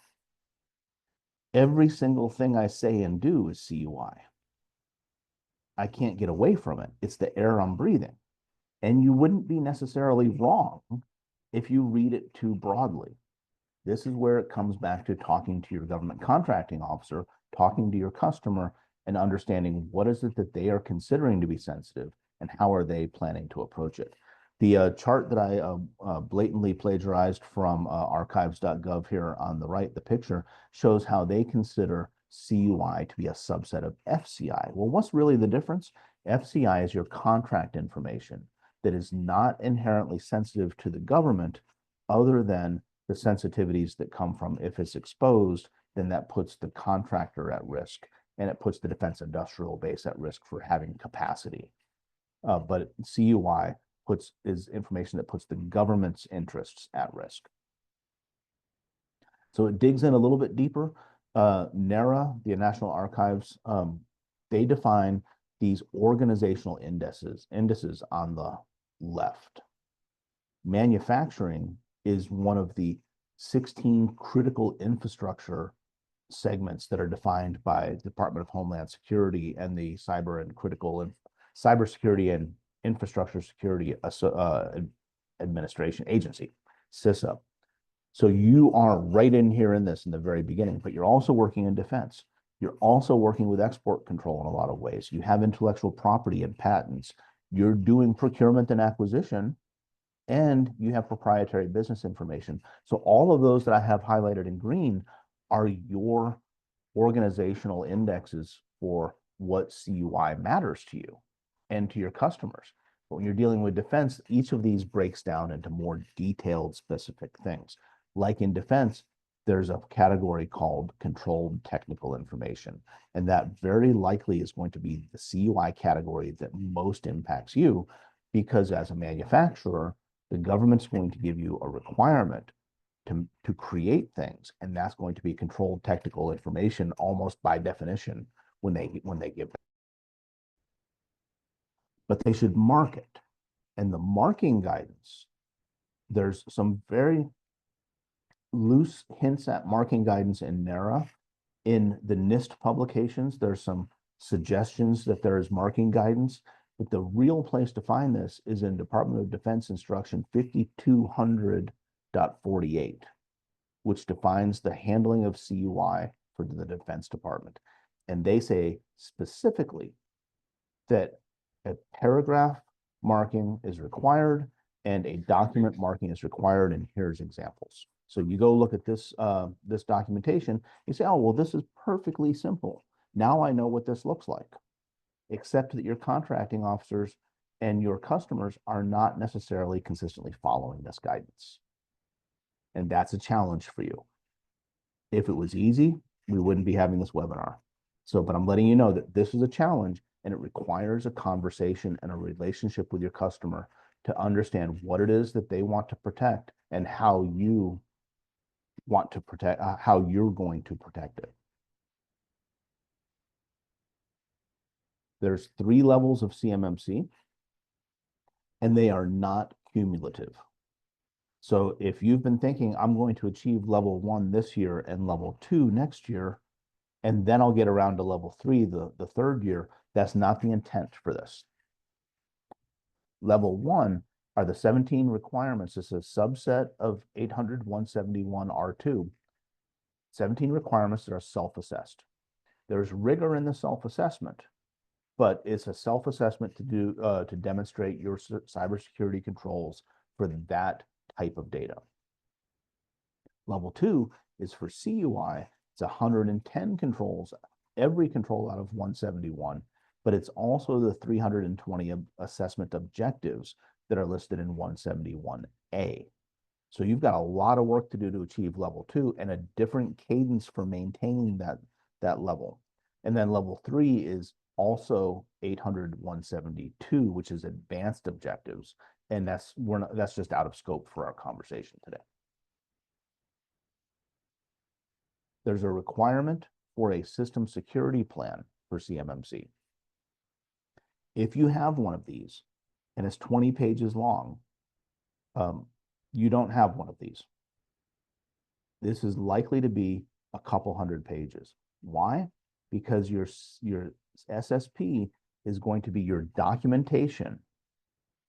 every single thing I say and do is CUI. I can't get away from it. It's the air I'm breathing. And you wouldn't be necessarily wrong if you read it too broadly. This is where it comes back to talking to your government contracting officer, talking to your customer, and understanding what is it that they are considering to be sensitive and how are they planning to approach it. The chart that I blatantly plagiarized from archives.gov here on the right, the picture, shows how they consider CUI to be a subset of FCI. Well, what's really the difference? FCI is your contract information that is not inherently sensitive to the government other than the sensitivities that come from if it's exposed, then that puts the contractor at risk and it puts the defense industrial base at risk for having capacity. But CUI is information that puts the government's interests at risk. So it digs in a little bit deeper. NARA, the National Archives, they define these organizational indices on the left. Manufacturing is one of the 16 critical infrastructure segments that are defined by the Department of Homeland Security and the Cybersecurity and Infrastructure Security Administration Agency, CISA. So you are right in here in this in the very beginning, but you're also working in defense. You're also working with export control in a lot of ways. You have intellectual property and patents. You're doing procurement and acquisition, and you have proprietary business information. So all of those that I have highlighted in green are your organizational indexes for what CUI matters to you and to your customers. But when you're dealing with defense, each of these breaks down into more detailed, specific things. Like in defense, there's a category called controlled technical information, and that very likely is going to be the CUI category that most impacts you, because as a manufacturer, the government's going to give you a requirement to create things, and that's going to be controlled technical information almost by definition when they give it. But they should mark it. And the marking guidance, there's some very loose hints at marking guidance in NARA. In the NIST publications, there's some suggestions that there is marking guidance, but the real place to find this is in Department of Defense Instruction 5200.48, which defines the handling of CUI for the Defense Department. And they say specifically that a paragraph marking is required and a document marking is required, and here's examples. So you go look at this, this documentation, you say, oh, well, this is perfectly simple. Now I know what this looks like, except that your contracting officers and your customers are not necessarily consistently following this guidance. And that's a challenge for you. If it was easy, we wouldn't be having this webinar. So, but I'm letting you know that this is a challenge, and it requires a conversation and a relationship with your customer to understand what it is that they want to protect and how you want to protect, how you're going to protect it. There's 3 levels of CMMC, and they are not cumulative. So if you've been thinking, I'm going to achieve level 1 this year and level 2 next year, and then I'll get around to level 3 the third year, that's not the intent for this. Level 1 are the 17 requirements. It's a subset of 800-171 R2. 17 requirements that are self-assessed. There's rigor in the self-assessment, but it's a self-assessment to do to demonstrate your cybersecurity controls for that type of data. Level 2 is for CUI. It's 110 controls, every control out of 171, but it's also the 320 assessment objectives that are listed in 171A. So you've got a lot of work to do to achieve level 2 and a different cadence for maintaining that level. And then level 3 is also 800-172, which is advanced objectives. And that's just out of scope for our conversation today. There's a requirement for a system security plan for CMMC. If you have one of these and it's 20 pages long, you don't have one of these. This is likely to be a couple hundred pages. Why? Because your SSP is going to be your documentation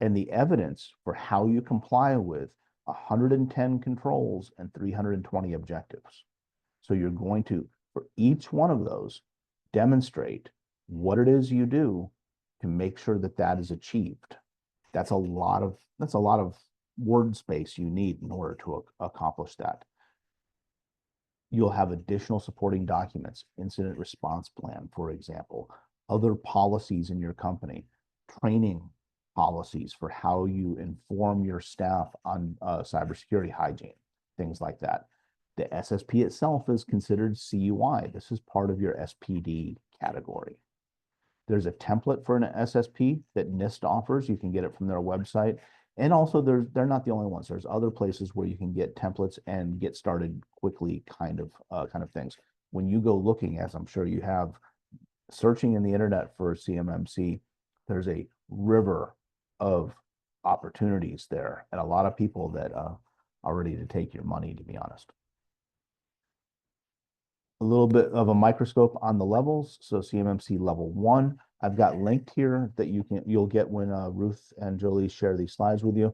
and the evidence for how you comply with 110 controls and 320 objectives. So you're going to, for each one of those, demonstrate what it is you do to make sure that that is achieved. That's a lot of word space you need in order to accomplish that. You'll have additional supporting documents, incident response plan, for example, other policies in your company, training policies for how you inform your staff on cybersecurity hygiene, things like that. The SSP itself is considered CUI. This is part of your SPD category. There's a template for an SSP that NIST offers. You can get it from their website. And also they're not the only ones. There's other places where you can get templates and get started quickly kind of things. When you go looking, as I'm sure you have, searching in the internet for CMMC, there's a river of opportunities there and a lot of people that are ready to take your money, to be honest. A little bit of a microscope on the levels. So CMMC level 1, I've got linked here that you'll get when Ruth and Jolie share these slides with you,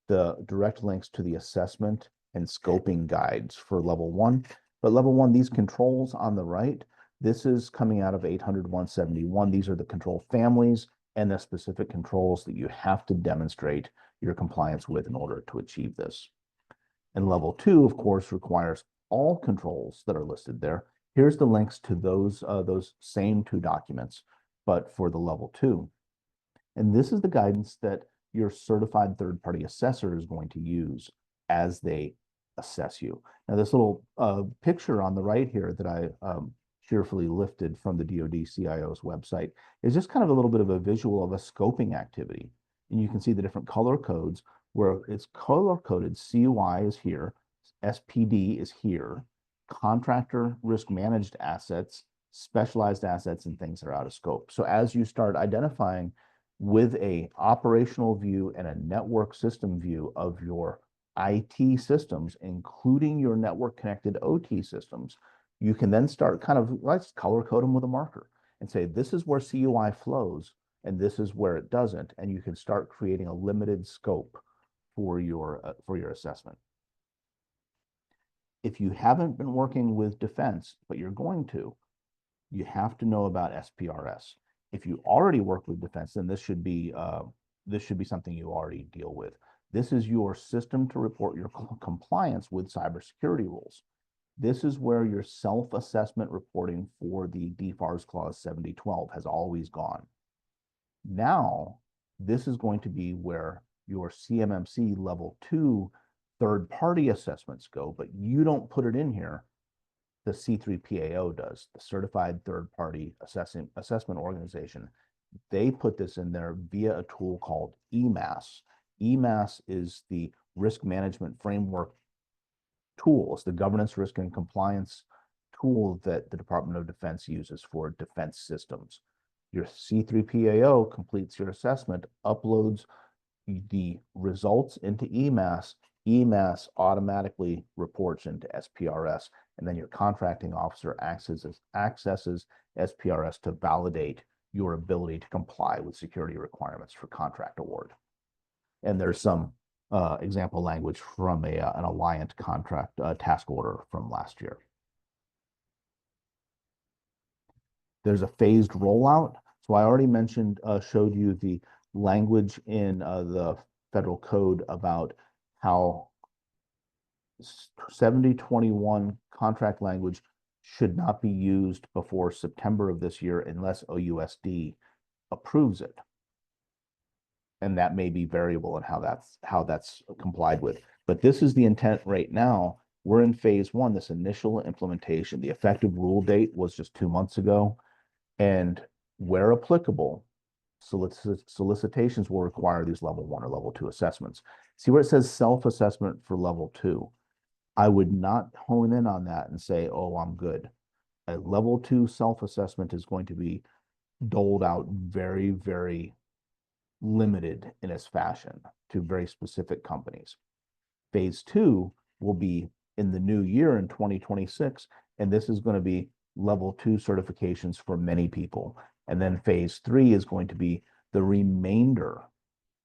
the direct links to the assessment and scoping guides for level 1. But level 1, these controls on the right, this is coming out of 800-171. These are the control families and the specific controls that you have to demonstrate your compliance with in order to achieve this. And level 2, of course, requires all controls that are listed there. Here's the links to those same 2 documents, but for the level 2. And this is the guidance that your certified third-party assessor is going to use as they assess you. Now, this little picture on the right here that I cheerfully lifted from the DoD CIO's website is just kind of a little bit of a visual of a scoping activity. And you can see the different color codes where it's color-coded. CUI is here, SPD is here, contractor risk managed assets, specialized assets, and things that are out of scope. So as you start identifying with a operational view and a network system view of your IT systems, including your network connected OT systems, you can then start kind of, let's color code them with a marker and say, this is where CUI flows and this is where it doesn't. And you can start creating a limited scope for your assessment. If you haven't been working with defense, but you're going to, you have to know about SPRS. If you already work with defense, then this should be something you already deal with. This is your system to report your compliance with cybersecurity rules. This is where your self-assessment reporting for the DFARS Clause 7012 has always gone. Now, this is going to be where your CMMC level 2 third-party assessments go, but you don't put it in here. The C3PAO does, the Certified Third-Party Assessment Organization. They put this in there via a tool called EMAS. EMAS is the risk management framework tool. It's the governance, risk, and compliance tool that the Department of Defense uses for defense systems. Your C3PAO completes your assessment, uploads the results into EMAS. EMAS automatically reports into SPRS, and then your contracting officer accesses SPRS to validate your ability to comply with security requirements for contract award. And there's some example language from an Alliant contract task order from last year. There's a phased rollout. So I already showed you the language in the federal code about how 7021 contract language should not be used before September of this year unless OUSD approves it. And that may be variable in how that's complied with. But this is the intent right now. We're in phase one, this initial implementation. The effective rule date was just 2 months ago. And where applicable, solicitations will require these level 1 or level 2 assessments. See where it says self-assessment for level 2. I would not hone in on that and say, oh, I'm good. A level 2 self-assessment is going to be doled out very, very limited in its fashion to very specific companies. Phase 2 will be in the new year in 2026, and this is going to be level 2 certifications for many people. And then phase 3 is going to be the remainder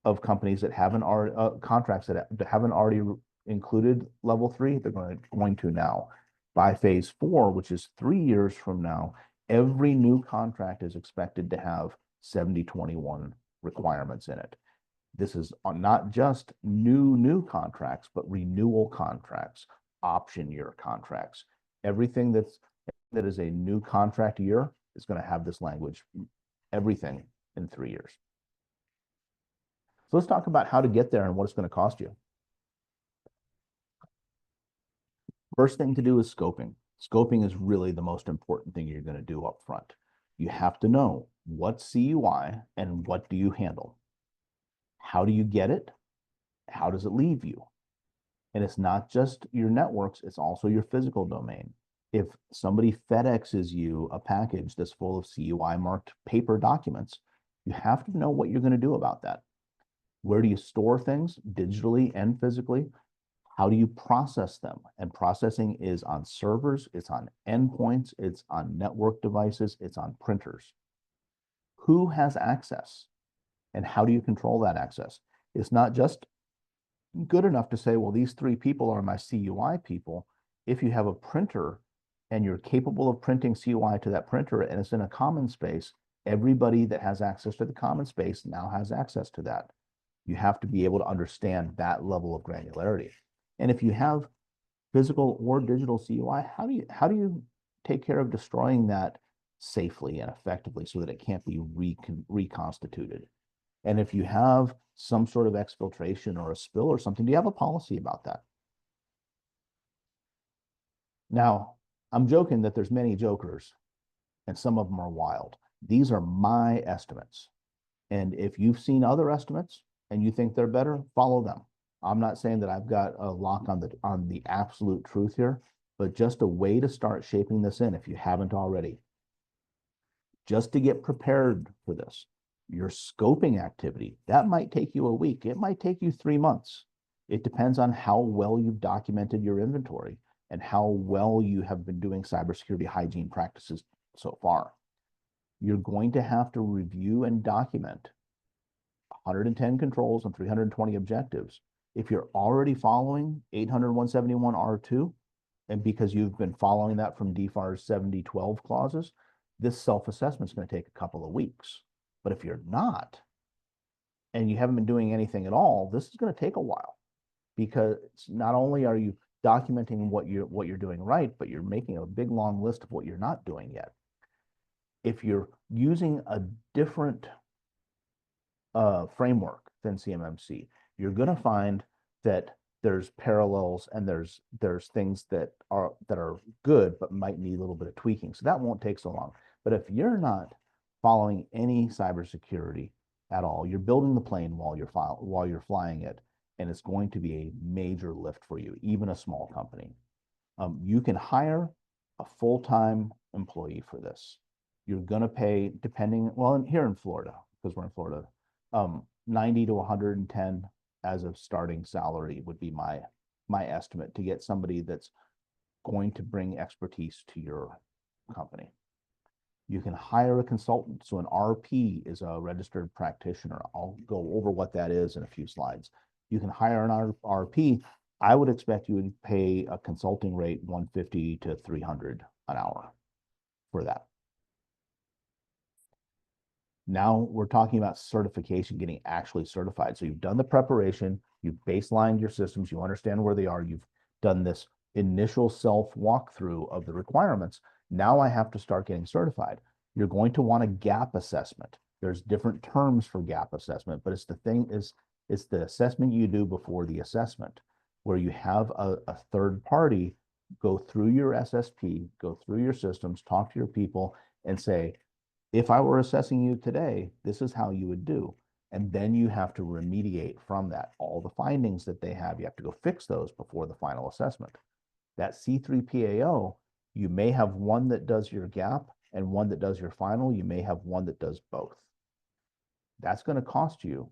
of companies that haven't already contracts that haven't already included level 3. They're going to now. By phase 4, which is 3 years from now, every new contract is expected to have 7021 requirements in it. This is not just new contracts, but renewal contracts, option year contracts. Everything that is a new contract year is going to have this language, everything in 3 years. So let's talk about how to get there and what it's going to cost you. First thing to do is scoping. Scoping is really the most important thing you're going to do up front. You have to know what's CUI and what do you handle. How do you get it? How does it leave you? And it's not just your networks, it's also your physical domain. If somebody FedExes you a package that's full of CUI marked paper documents, you have to know what you're going to do about that. Where do you store things digitally and physically? How do you process them? And processing is on servers, it's on endpoints, it's on network devices, it's on printers. Who has access? And how do you control that access? It's not just good enough to say, well, these 3 people are my CUI people. If you have a printer and you're capable of printing CUI to that printer and it's in a common space, everybody that has access to the common space now has access to that. You have to be able to understand that level of granularity. And if you have physical or digital CUI, how do you take care of destroying that safely and effectively so that it can't be reconstituted? And if you have some sort of exfiltration or a spill or something, do you have a policy about that? Now, I'm joking that there's many jokers, and some of them are wild. These are my estimates. And if you've seen other estimates and you think they're better, follow them. I'm not saying that I've got a lock on the absolute truth here, but just a way to start shaping this in if you haven't already. Just to get prepared for this. Your scoping activity, that might take you a week. It might take you 3 months. It depends on how well you've documented your inventory and how well you have been doing cybersecurity hygiene practices so far. You're going to have to review and document 110 controls and 320 objectives. If you're already following 800-171 R2, and because you've been following that from DFAR's 7012 clauses, this self-assessment is going to take a couple of weeks. But if you're not, and you haven't been doing anything at all, this is going to take a while, because not only are you documenting what you're doing right, but you're making a big long list of what you're not doing yet. If you're using a different framework than CMMC, you're going to find that there's parallels and there's things that are good but might need a little bit of tweaking. So that won't take so long. But if you're not following any cybersecurity at all, you're building the plane while you're flying it, and it's going to be a major lift for you, even a small company. You can hire a full-time employee for this. You're going to pay, depending, well, here in Florida, because we're in Florida, 90 to 110 as a starting salary would be my estimate to get somebody that's going to bring expertise to your company. You can hire a consultant. So an RP is a registered practitioner. I'll go over what that is in a few slides. You can hire an RP. I would expect you would pay a consulting rate 150 to 300 an hour for that. Now we're talking about certification, getting actually certified. So you've done the preparation, you've baselined your systems, you understand where they are, you've done this initial self walkthrough of the requirements. Now I have to start getting certified. You're going to want a gap assessment. There's different terms for gap assessment, but it's the assessment you do before the assessment, where you have a third party go through your SSP, go through your systems, talk to your people and say, if I were assessing you today, this is how you would do. And then you have to remediate from that. All the findings that they have, you have to go fix those before the final assessment. That C3PAO, you may have one that does your gap and one that does your final. You may have one that does both. That's going to cost you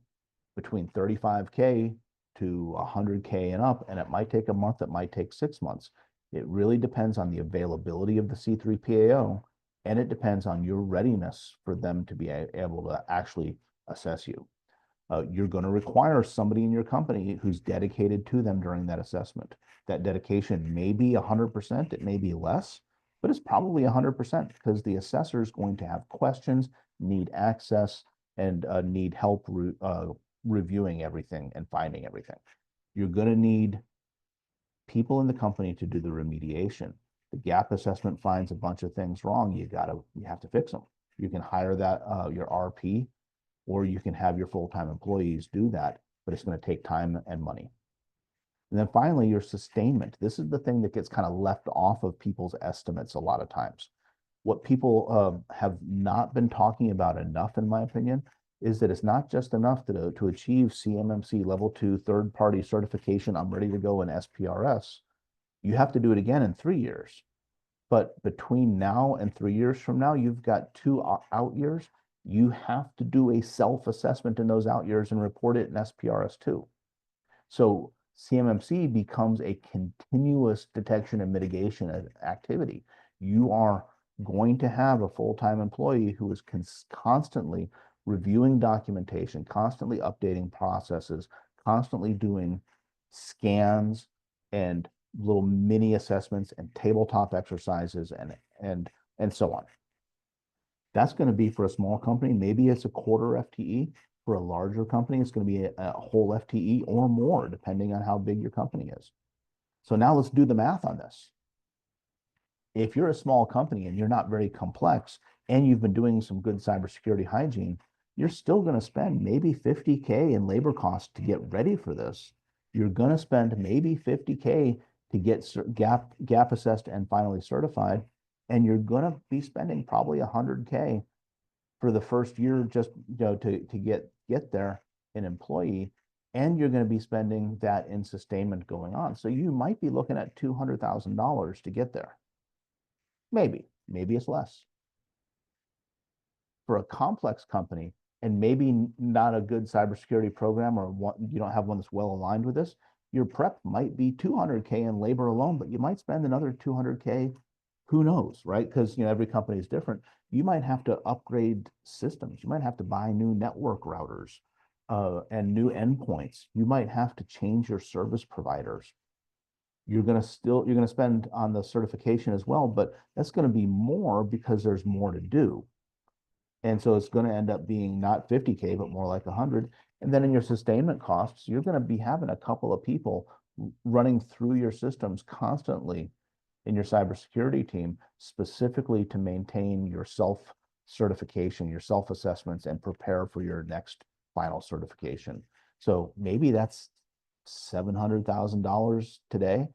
between 35K to 100K and up, and it might take a month, it might take 6 months. It really depends on the availability of the C3PAO, and it depends on your readiness for them to be able to actually assess you. You're going to require somebody in your company who's dedicated to them during that assessment. That dedication may be 100%, it may be less, but it's probably 100% because the assessor is going to have questions, need access, and need help reviewing everything and finding everything. You're going to need people in the company to do the remediation. The gap assessment finds a bunch of things wrong. You have to fix them. You can hire that your RP, or you can have your full-time employees do that, but it's going to take time and money. And then finally, your sustainment. This is the thing that gets kind of left off of people's estimates a lot of times. What people have not been talking about enough, in my opinion, is that it's not just enough to achieve CMMC Level 2 third-party certification, I'm ready to go in SPRS. You have to do it again in 3 years. But between now and 3 years from now, you've got 2 out years. You have to do a self-assessment in those out years and report it in SPRS 2. So CMMC becomes a continuous detection and mitigation activity. You are going to have a full-time employee who is constantly reviewing documentation, constantly updating processes, constantly doing scans and little mini assessments and tabletop exercises and so on. That's going to be for a small company. Maybe it's a quarter FTE. For a larger company, it's going to be a whole FTE or more, depending on how big your company is. So now let's do the math on this. If you're a small company and you're not very complex and you've been doing some good cybersecurity hygiene, you're still going to spend maybe 50K in labor costs to get ready for this. You're going to spend maybe 50K to get gap assessed and finally certified. And you're going to be spending probably 100K for the first year just to get there an employee. And you're going to be spending that in sustainment going on. So you might be looking at $200,000 to get there. Maybe it's less. For a complex company, and maybe not a good cybersecurity program, or you don't have one that's well aligned with this, your prep might be 200K in labor alone, but you might spend another 200K, who knows, right? Because every company is different. You might have to upgrade systems. You might have to buy new network routers and new endpoints. You might have to change your service providers. You're going to spend on the certification as well, but that's going to be more because there's more to do. And so it's going to end up being not 50K, but more like 100. And then in your sustainment costs, you're going to be having a couple of people running through your systems constantly in your cybersecurity team, specifically to maintain your self-certification, your self-assessments, and prepare for your next final certification. So maybe that's $700,000 today,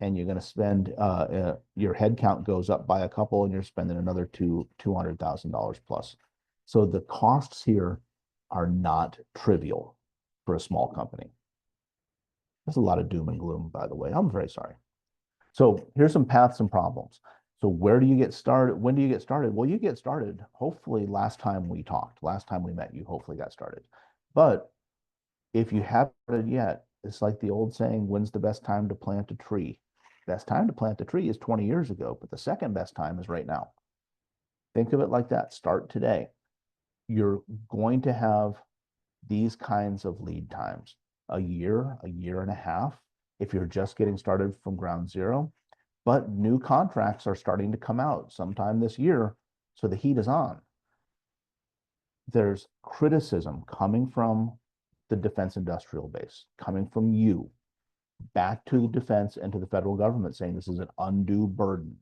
and you're going to spend, your headcount goes up by a couple, and you're spending another $200,000 plus. So the costs here are not trivial for a small company. There's a lot of doom and gloom, by the way. I'm very sorry. So here's some paths and problems. So where do you get started? When do you get started? Well, you get started, hopefully last time we talked, last time we met, you hopefully got started. But if you haven't started yet, it's like the old saying, when's the best time to plant a tree? Best time to plant a tree is 20 years ago, but the second best time is right now. Think of it like that. Start today. You're going to have these kinds of lead times, a year and a half, if you're just getting started from ground zero. But new contracts are starting to come out sometime this year, so the heat is on. There's criticism coming from the defense industrial base, coming from you, back to the defense and to the federal government, saying this is an undue burden.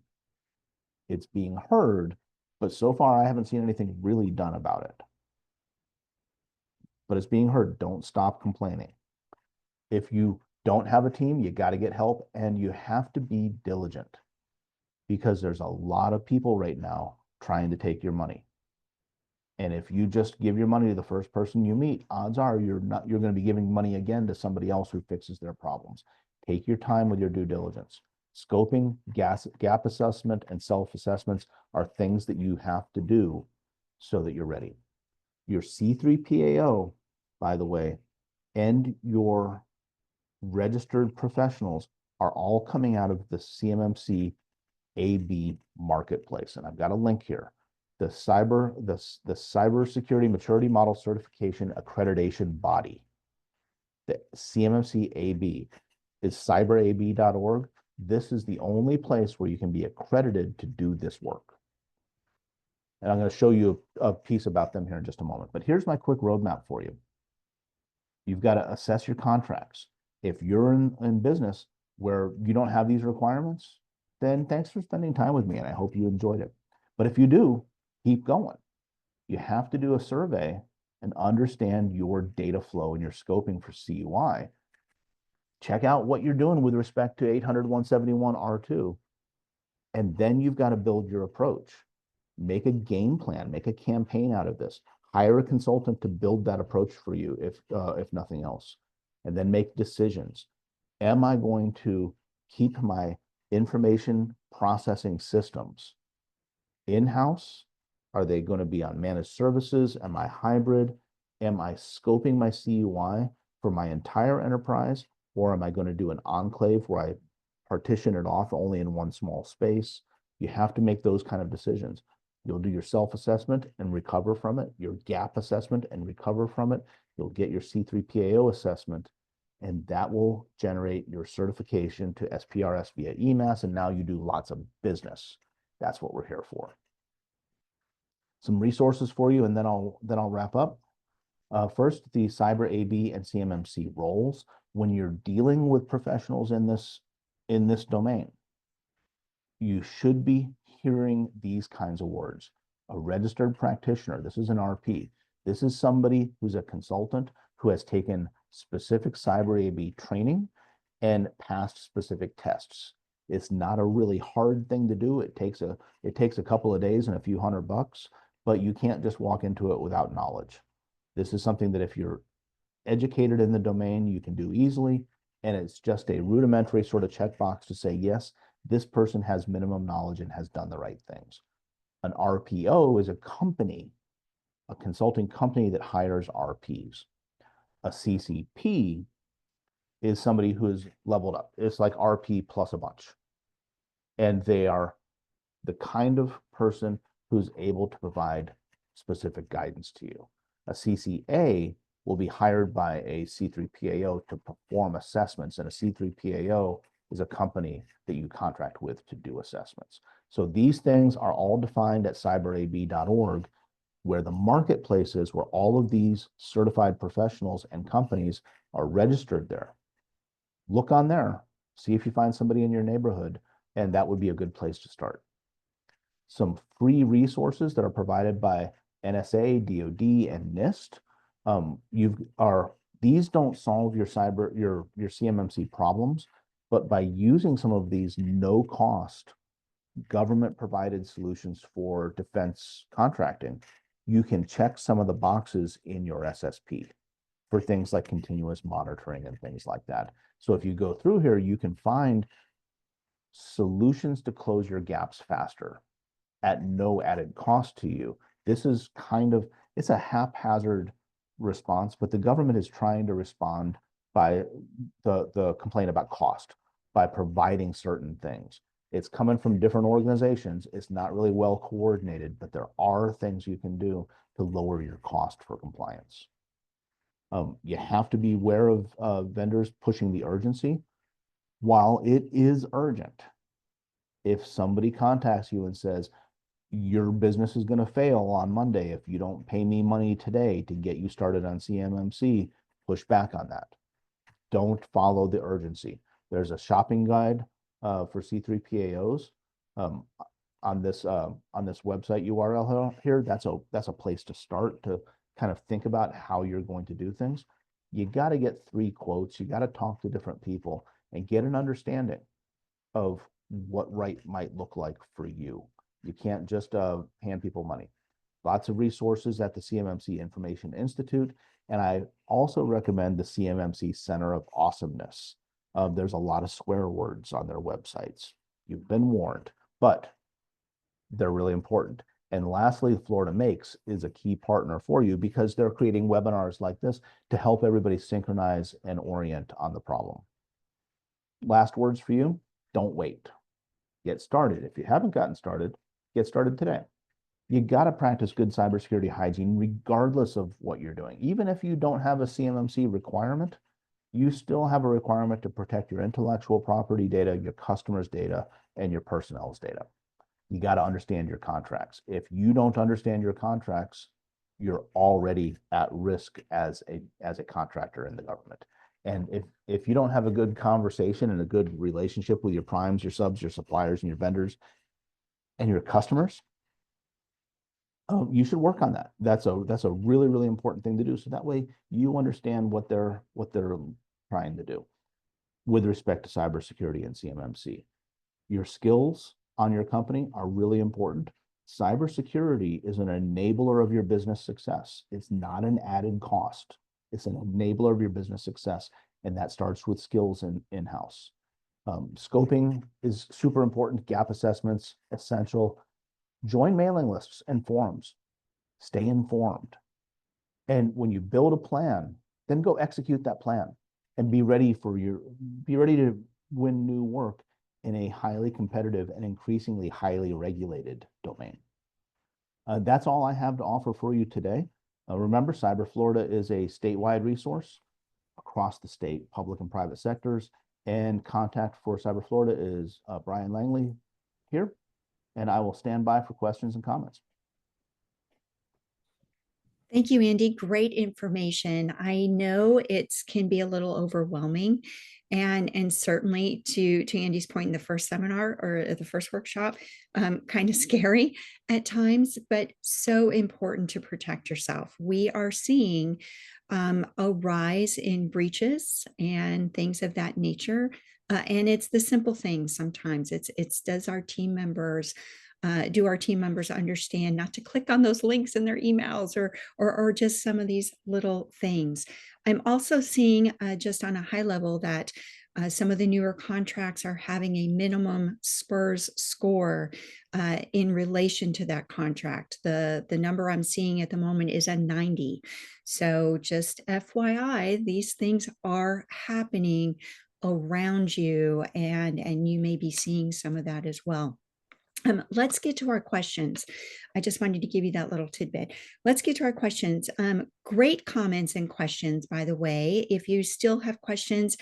It's being heard, but so far I haven't seen anything really done about it. but it's being heard. Don't stop complaining. If you don't have a team, you got to get help, and you have to be diligent, because there's a lot of people right now trying to take your money. And if you just give your money to the first person you meet, odds are you're going to be giving money again to somebody else who fixes their problems. Take your time with your due diligence. Scoping, gap assessment, and self-assessments are things that you have to do so that you're ready. Your C3PAO, by the way, and your registered professionals are all coming out of the CMMC AB marketplace. And I've got a link here. The Cybersecurity Maturity Model Certification Accreditation Body. The CMMC AB is cyberab.org. This is the only place where you can be accredited to do this work. And I'm going to show you a piece about them here in just a moment. But here's my quick roadmap for you. You've got to assess your contracts. If you're in business where you don't have these requirements, then thanks for spending time with me, and I hope you enjoyed it. But if you do, keep going. You have to do a survey and understand your data flow and your scoping for CUI. Check out what you're doing with respect to 800-171-R2. And then you've got to build your approach. Make a game plan, make a campaign out of this. Hire a consultant to build that approach for you, if nothing else. And then make decisions. Am I going to keep my information processing systems in-house? Are they going to be on managed services? Am I hybrid? Am I scoping my CUI for my entire enterprise? Or am I going to do an enclave where I partition it off only in one small space? You have to make those kind of decisions. You'll do your self-assessment and recover from it, your gap assessment and recover from it. You'll get your C3PAO assessment, and that will generate your certification to SPRS via EMAS, and now you do lots of business. That's what we're here for. Some resources for you, and then I'll wrap up. First, the Cyber AB and CMMC roles. When you're dealing with professionals in this domain, you should be hearing these kinds of words. A registered practitioner, this is an RP. This is somebody who's a consultant who has taken specific Cyber AB training and passed specific tests. It's not a really hard thing to do. It takes a couple of days and a few $100, but you can't just walk into it without knowledge. This is something that if you're educated in the domain, you can do easily, and it's just a rudimentary sort of checkbox to say, yes, this person has minimum knowledge and has done the right things. An RPO is a company, a consulting company that hires RPs. A CCP is somebody who is leveled up. It's like RP plus a bunch. And they are the kind of person who's able to provide specific guidance to you. A CCA will be hired by a C3PAO to perform assessments, and a C3PAO is a company that you contract with to do assessments. So these things are all defined at cyberab.org, where the marketplace is, where all of these certified professionals and companies are registered there. Look on there, see if you find somebody in your neighborhood, and that would be a good place to start. Some free resources that are provided by NSA, DoD, and NIST. These don't solve your CMMC problems, but by using some of these no-cost government-provided solutions for defense contracting, you can check some of the boxes in your SSP for things like continuous monitoring and things like that. So if you go through here, you can find solutions to close your gaps faster at no added cost to you. This is it's a haphazard response, but the government is trying to respond by the complaint about cost by providing certain things. It's coming from different organizations. It's not really well coordinated, but there are things you can do to lower your cost for compliance. You have to be aware of vendors pushing the urgency. While it is urgent, if somebody contacts you and says, your business is going to fail on Monday if you don't pay me money today to get you started on CMMC, push back on that. Don't follow the urgency. There's a shopping guide for C3PAOs on this website URL here. That's a place to start to kind of think about how you're going to do things, you got to get 3 quotes. You got to talk to different people and get an understanding of what right might look like for you. You can't just hand people money. Lots of resources at the CMMC Information Institute. And I also recommend the CMMC Center of Awesomeness. There's a lot of swear words on their websites. You've been warned, but they're really important. And lastly, FloridaMakes is a key partner for you because they're creating webinars like this to help everybody synchronize and orient on the problem. Last words for you, don't wait. Get started. If you haven't gotten started, get started today. You got to practice good cybersecurity hygiene regardless of what you're doing. Even if you don't have a CMMC requirement, you still have a requirement to protect your intellectual property data, your customers' data, and your personnel's data. You got to understand your contracts. If you don't understand your contracts, you're already at risk as a contractor in the government. And if you don't have a good conversation and a good relationship with your primes, your subs, your suppliers, and your vendors, and your customers, you should work on that. That's a really, really important thing to do. So that way you understand what they're trying to do with respect to cybersecurity and CMMC. Your skills on your company are really important. Cybersecurity is an enabler of your business success. It's not an added cost. It's an enabler of your business success. And that starts with skills in-house. Scoping is super important. Gap assessments, essential. Join mailing lists and forums. Stay informed. And when you build a plan, then go execute that plan and be ready to win new work in a highly competitive and increasingly highly regulated domain. That's all I have to offer for you today. Remember, Cyber Florida is a statewide resource across the state, public and private sectors. And contact for Cyber Florida is Brian Langley here. And I will stand by for questions and comments. Thank you, Andy. Great information. I know it can be a little overwhelming, and certainly to Andy's point in the first seminar or at the first workshop, kind of scary at times, but so important to protect yourself. We are seeing a rise in breaches and things of that nature. And it's the simple things sometimes. It's does our team members do our team members understand not to click on those links in their emails or just some of these little things. I'm also seeing just on a high level that some of the newer contracts are having a minimum SPURS score in relation to that contract. The number I'm seeing at the moment is a 90. So just FYI, these things are happening around you, and you may be seeing some of that as well. Let's get to our questions. I just wanted to give you that little tidbit. Let's get to our questions. Great comments and questions, by the way. If you still have questions,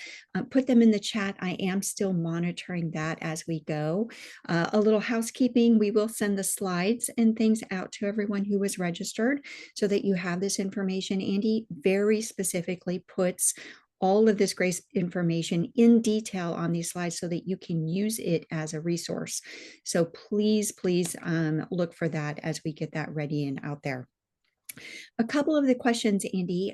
put them in the chat. I am still monitoring that as we go. A little housekeeping, we will send the slides and things out to everyone who was registered so that you have this information. Andy very specifically puts all of this great information in detail on these slides so that you can use it as a resource. So please look for that as we get that ready and out there. A couple of the questions, Andy.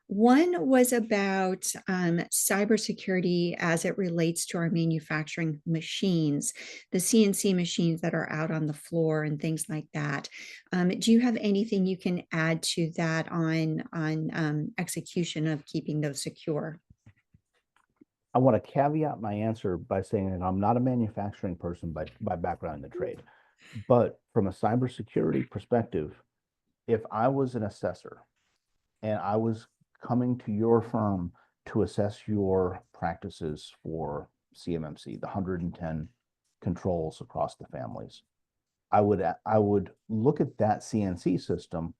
One was about cybersecurity as it relates to our manufacturing machines, the CNC machines that are out on the floor and things like that. Do you have anything you can add to that on execution of keeping those secure? I want to caveat my answer by saying that I'm not a manufacturing person by background in the trade, but from a cybersecurity perspective, if I was an assessor and I was coming to your firm to assess your practices for CMMC, the 110 controls across the families, I would look at that CNC system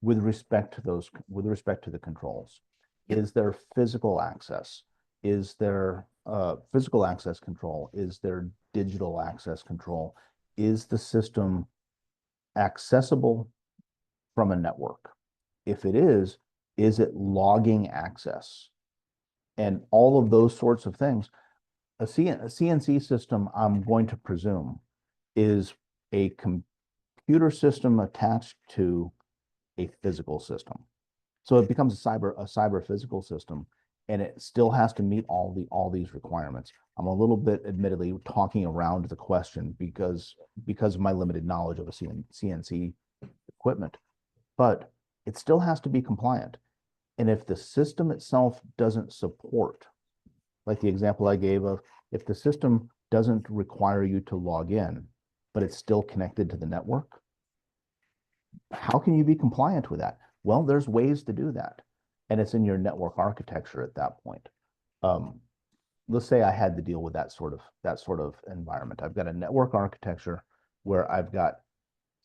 with respect to the controls. Is there physical access? Is there physical access control? Is there digital access control? Is the system accessible from a network? If it is it logging access? And all of those sorts of things. A CNC system, I'm going to presume, is a computer system attached to a physical system. So it becomes a cyber physical system, and it still has to meet all these requirements. I'm a little bit admittedly talking around the question because of my limited knowledge of a CNC equipment, but it still has to be compliant. And if the system itself doesn't support, like the example I gave of, if the system doesn't require you to log in, but it's still connected to the network, how can you be compliant with that? Well, there's ways to do that. And it's in your network architecture at that point. Let's say I had to deal with that sort of environment. I've got a network architecture where I've got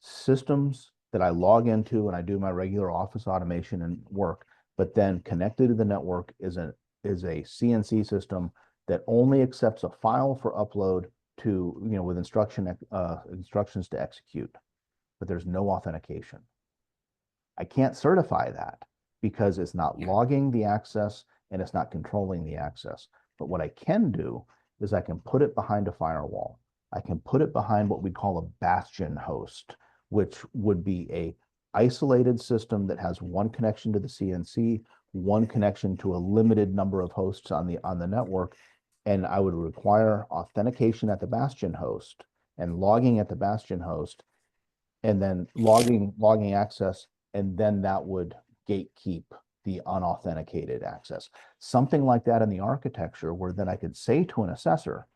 systems that I log into and I do my regular office automation and work, but then connected to the network is a CNC system that only accepts a file for upload to, with instructions to execute, but there's no authentication. I can't certify that because it's not logging the access and it's not controlling the access. But what I can do is I can put it behind a firewall. I can put it behind what we call a bastion host, which would be a isolated system that has one connection to the CNC, one connection to a limited number of hosts on the network. And I would require authentication at the bastion host and logging at the bastion host, and then logging access, and then that would gatekeep the unauthenticated access. Something like that in the architecture, where then I could say to an assessor,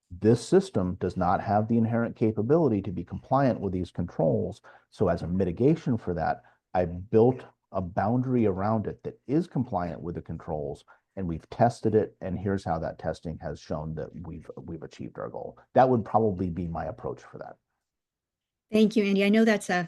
this system does not have the inherent capability to be compliant with these controls. So as a mitigation for that, I built a boundary around it that is compliant with the controls, and we've tested it, and here's how that testing has shown that we've achieved our goal. That would probably be my approach for that. Thank you, Andy. I know that's an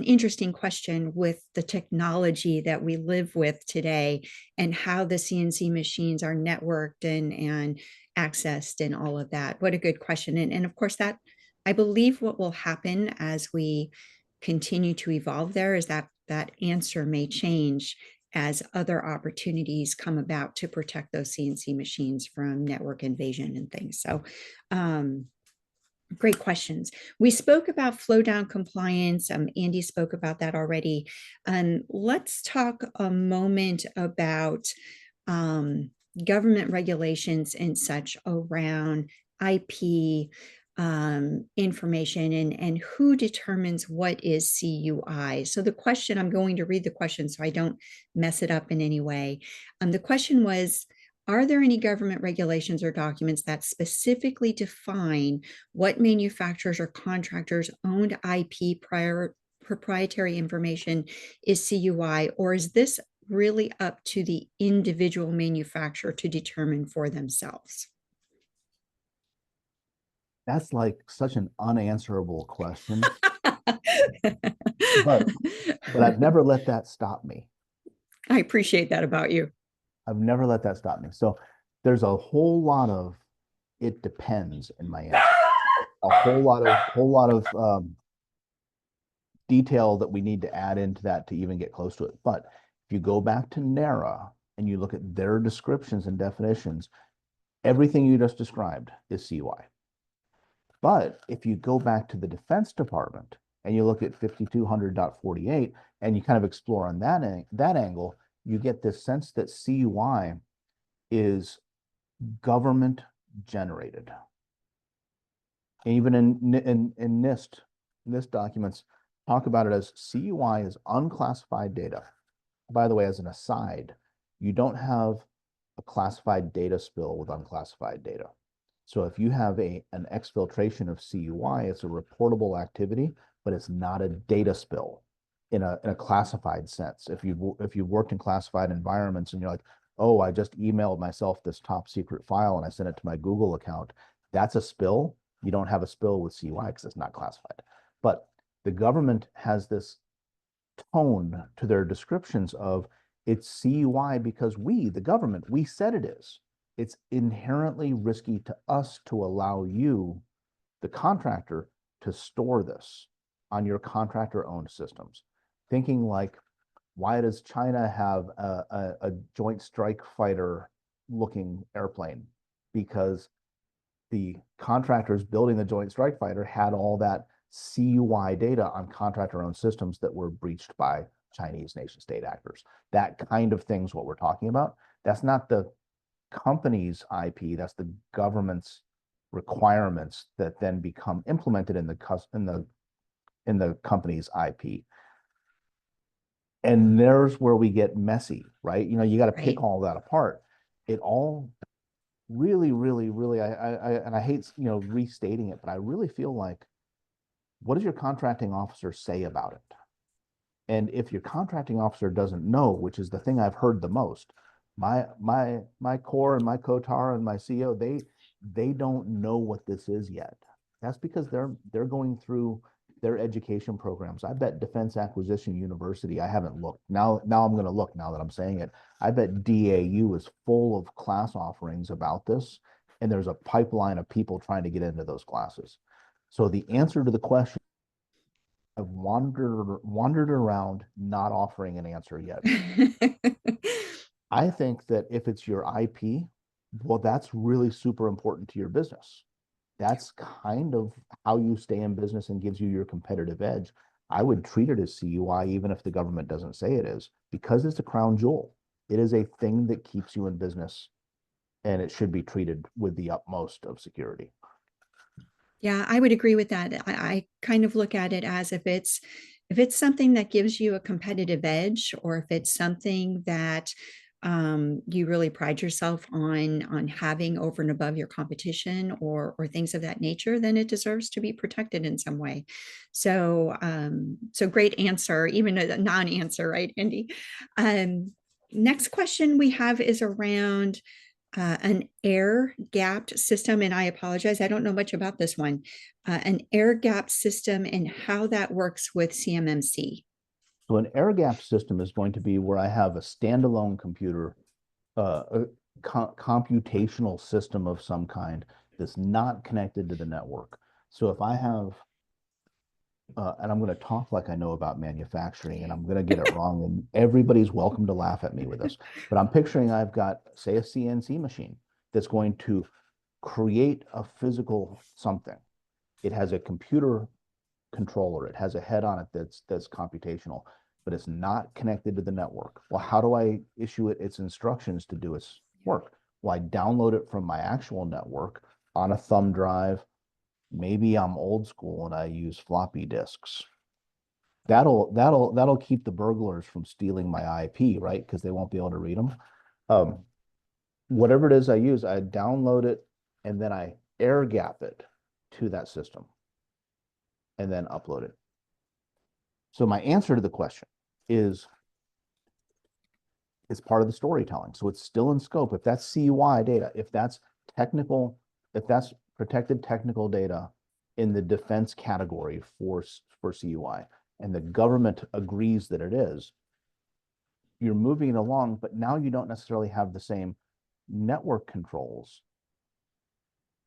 interesting question with the technology that we live with today and how the CNC machines are networked and accessed and all of that. What a good question. And of course, that I believe what will happen as we continue to evolve there is that answer may change as other opportunities come about to protect those CNC machines from network invasion and things. So great questions. We spoke about flow down compliance. Andy spoke about that already. Let's talk a moment about government regulations and such around IP information and who determines what is CUI. So the question, I'm going to read the question so I don't mess it up in any way. The question was, are there any government regulations or documents that specifically define what manufacturers or contractors' owned IP proprietary information is CUI, or is this really up to the individual manufacturer to determine for themselves? That's like such an unanswerable question. but I've never let that stop me. I appreciate that about you. I've never let that stop me. So there's a whole lot of it depends in my answer. A whole lot of detail that we need to add into that to even get close to it. But if you go back to NARA and you look at their descriptions and definitions, everything you just described is CUI. But if you go back to the Defense Department and you look at 5200.48 and you kind of explore on that angle, you get this sense that CUI is government generated. Even in NIST documents talk about it as CUI is unclassified data. By the way, as an aside, you don't have a classified data spill with unclassified data. So if you have an exfiltration of CUI, it's a reportable activity, but it's not a data spill in a classified sense. If you've worked in classified environments and you're like, oh, I just emailed myself this top secret file and I sent it to my Google account, that's a spill. You don't have a spill with CUI because it's not classified. But the government has this tone to their descriptions of it's CUI because we, the government, we said it is. It's inherently risky to us to allow you, the contractor, to store this on your contractor-owned systems. Thinking like, why does China have a joint strike fighter looking airplane? Because the contractors building the joint strike fighter had all that CUI data on contractor-owned systems that were breached by Chinese nation-state actors. That kind of thing's what we're talking about. That's not the company's IP, that's the government's requirements that then become implemented in the company's IP. And there's where we get messy, right? You know, you got to pick all that apart. It all really, and I hate, you know, restating it, but I really feel like, what does your contracting officer say about it? And if your contracting officer doesn't know, which is the thing I've heard the most, my core and my COTAR and my CO, they don't know what this is yet. That's because they're going through their education programs. I bet Defense Acquisition University, I haven't looked. Now I'm going to look now that I'm saying it. I bet DAU is full of class offerings about this, and there's a pipeline of people trying to get into those classes. So the answer to the question, I've wandered around not offering an answer yet. I think that if it's your IP, well, that's really super important to your business. That's kind of how you stay in business and gives you your competitive edge. I would treat it as CUI, even if the government doesn't say it is, because it's a crown jewel. It is a thing that keeps you in business, and it should be treated with the utmost of security. Yeah, I would agree with that. I kind of look at it as if it's something that gives you a competitive edge, or if it's something that you really pride yourself on having over and above your competition, or things of that nature, then it deserves to be protected in some way. So so great answer, even a non-answer, right, Andy? Next question we have is around an air-gapped system, and I apologize, I don't know much about this one. An air-gapped system and how that works with CMMC. So an air-gapped system is going to be where I have a standalone computer, a computational system of some kind that's not connected to the network. So if I have, and I'm going to talk like I know about manufacturing, and I'm going to get it wrong, and everybody's welcome to laugh at me with this, but I'm picturing I've got, say, a CNC machine that's going to create a physical something. It has a computer controller. It has a head on it that's computational, but it's not connected to the network. Well, how do I issue it its instructions to do its work? Well, I download it from my actual network on a thumb drive. Maybe I'm old school and I use floppy disks. That'll keep the burglars from stealing my IP, right? Because they won't be able to read them. Whatever it is I use, I download it and then I air gap it to that system and then upload it. So my answer to the question is it's part of the storytelling. So it's still in scope. If that's CUI data, if that's technical, if that's protected technical data in the defense category for CUI, and the government agrees that it is, you're moving it along, but now you don't necessarily have the same network controls.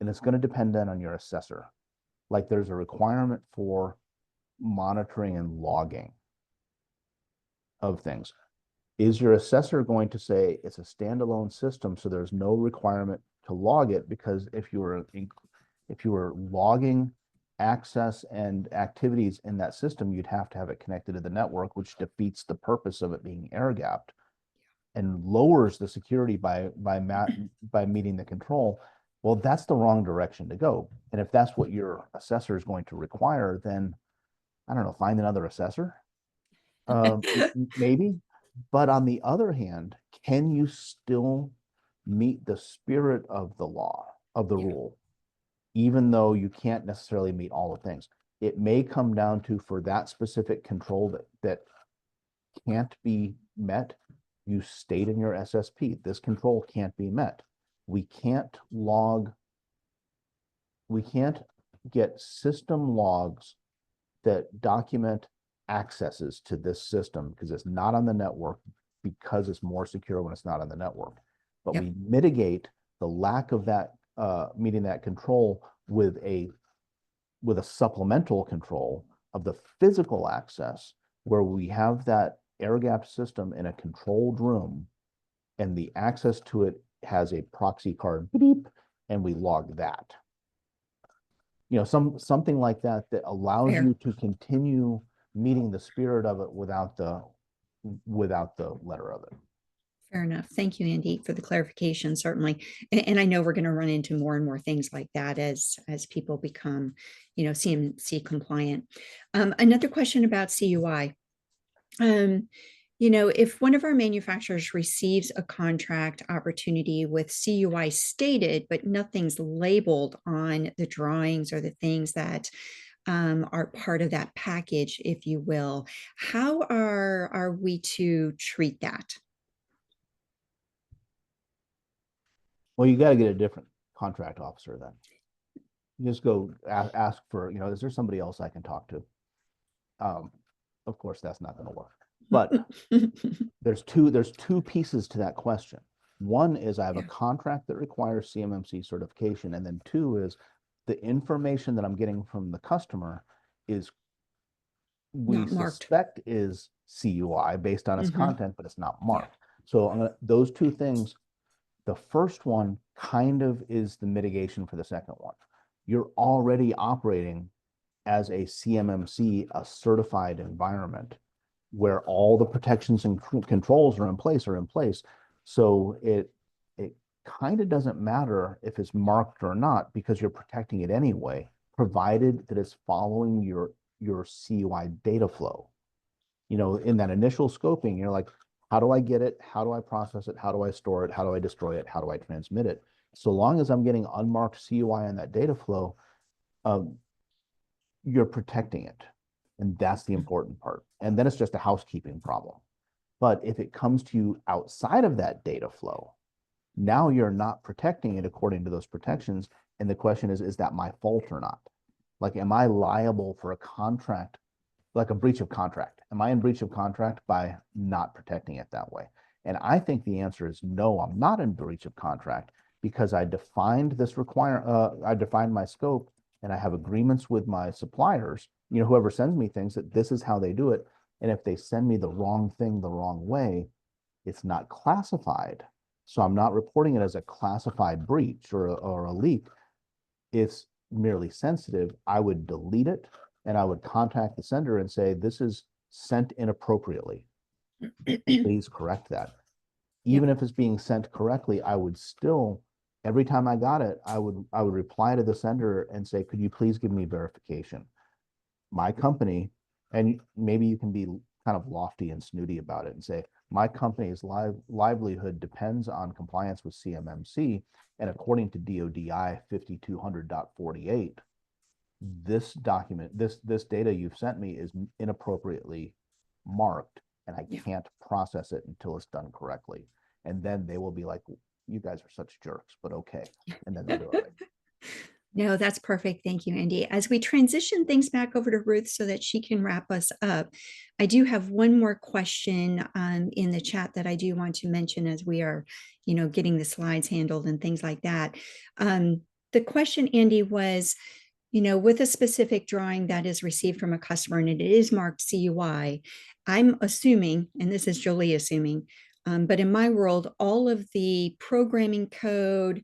And it's going to depend then on your assessor. Like there's a requirement for monitoring and logging of things. Is your assessor going to say it's a standalone system, so there's no requirement to log it? Because if you were logging access and activities in that system, you'd have to have it connected to the network, which defeats the purpose of it being air gapped and lowers the security by meeting the control. Well, that's the wrong direction to go. And if that's what your assessor is going to require, then I don't know, find another assessor. Maybe. But on the other hand, can you still meet the spirit of the law, of the rule, even though you can't necessarily meet all the things? It may come down to, for that specific control that can't be met, you state in your SSP, this control can't be met. We can't get system logs that document accesses to this system because it's not on the network, because it's more secure when it's not on the network. But we mitigate the lack of that meeting that control with a supplemental control of the physical access, where we have that air gap system in a controlled room and the access to it has a proxy card beep, and we log that. something like that allows Fair. you to continue meeting the spirit of it without the letter of it. Fair enough. Thank you, Andy, for the clarification, certainly. And I know we're going to run into more and more things like that as people become, CMMC compliant. Another question about CUI. If one of our manufacturers receives a contract opportunity with CUI stated, but nothing's labeled on the drawings or the things that are part of that package, if you will, how are we to treat that? Well, you got to get a different contract officer then. You just go ask for, is there somebody else I can talk to? Of course, that's not going to work. But there's two pieces to that question. One is I have a contract that requires CMMC certification, and then two is the information that I'm getting from the customer is we suspect is CUI based on its content, but it's not marked. So those two things. The first one kind of is the mitigation for the second one. You're already operating as a CMMC, a certified environment where all the protections and controls are in place. So it kind of doesn't matter if it's marked or not because you're protecting it anyway, provided that it's following your CUI data flow. In that initial scoping, you're like, how do I get it? How do I process it? How do I store it? How do I destroy it? How do I transmit it? So long as I'm getting unmarked CUI in that data flow, you're protecting it. And that's the important part. And then it's just a housekeeping problem. But if it comes to you outside of that data flow, now you're not protecting it according to those protections. And the question is that my fault or not? Like, am I liable for a contract, like a breach of contract? Am I in breach of contract by not protecting it that way? And I think the answer is no, I'm not in breach of contract because I defined this I defined my scope and I have agreements with my suppliers, whoever sends me things, that this is how they do it. And if they send me the wrong thing the wrong way, it's not classified. So I'm not reporting it as a classified breach or a leak. It's merely sensitive. I would delete it and I would contact the sender and say, this is sent inappropriately. Please correct that. Even if it's being sent correctly, I would still, every time I got it, I would reply to the sender and say, could you please give me verification? My company, and maybe you can be kind of lofty and snooty about it and say, my company's livelihood depends on compliance with CMMC. And according to DODI 5200.48, this document, this data you've sent me is inappropriately marked and I can't process it until it's done correctly. And then they will be like, you guys are such jerks, but okay. And then they'll do it right. No, that's perfect. Thank you, Andy. As we transition things back over to Ruth so that she can wrap us up, I do have one more question in the chat that I do want to mention as we are, getting the slides handled and things like that. The question, Andy, was, with a specific drawing that is received from a customer and it is marked CUI, I'm assuming, and this is Jolie assuming, but in my world, all of the programming code,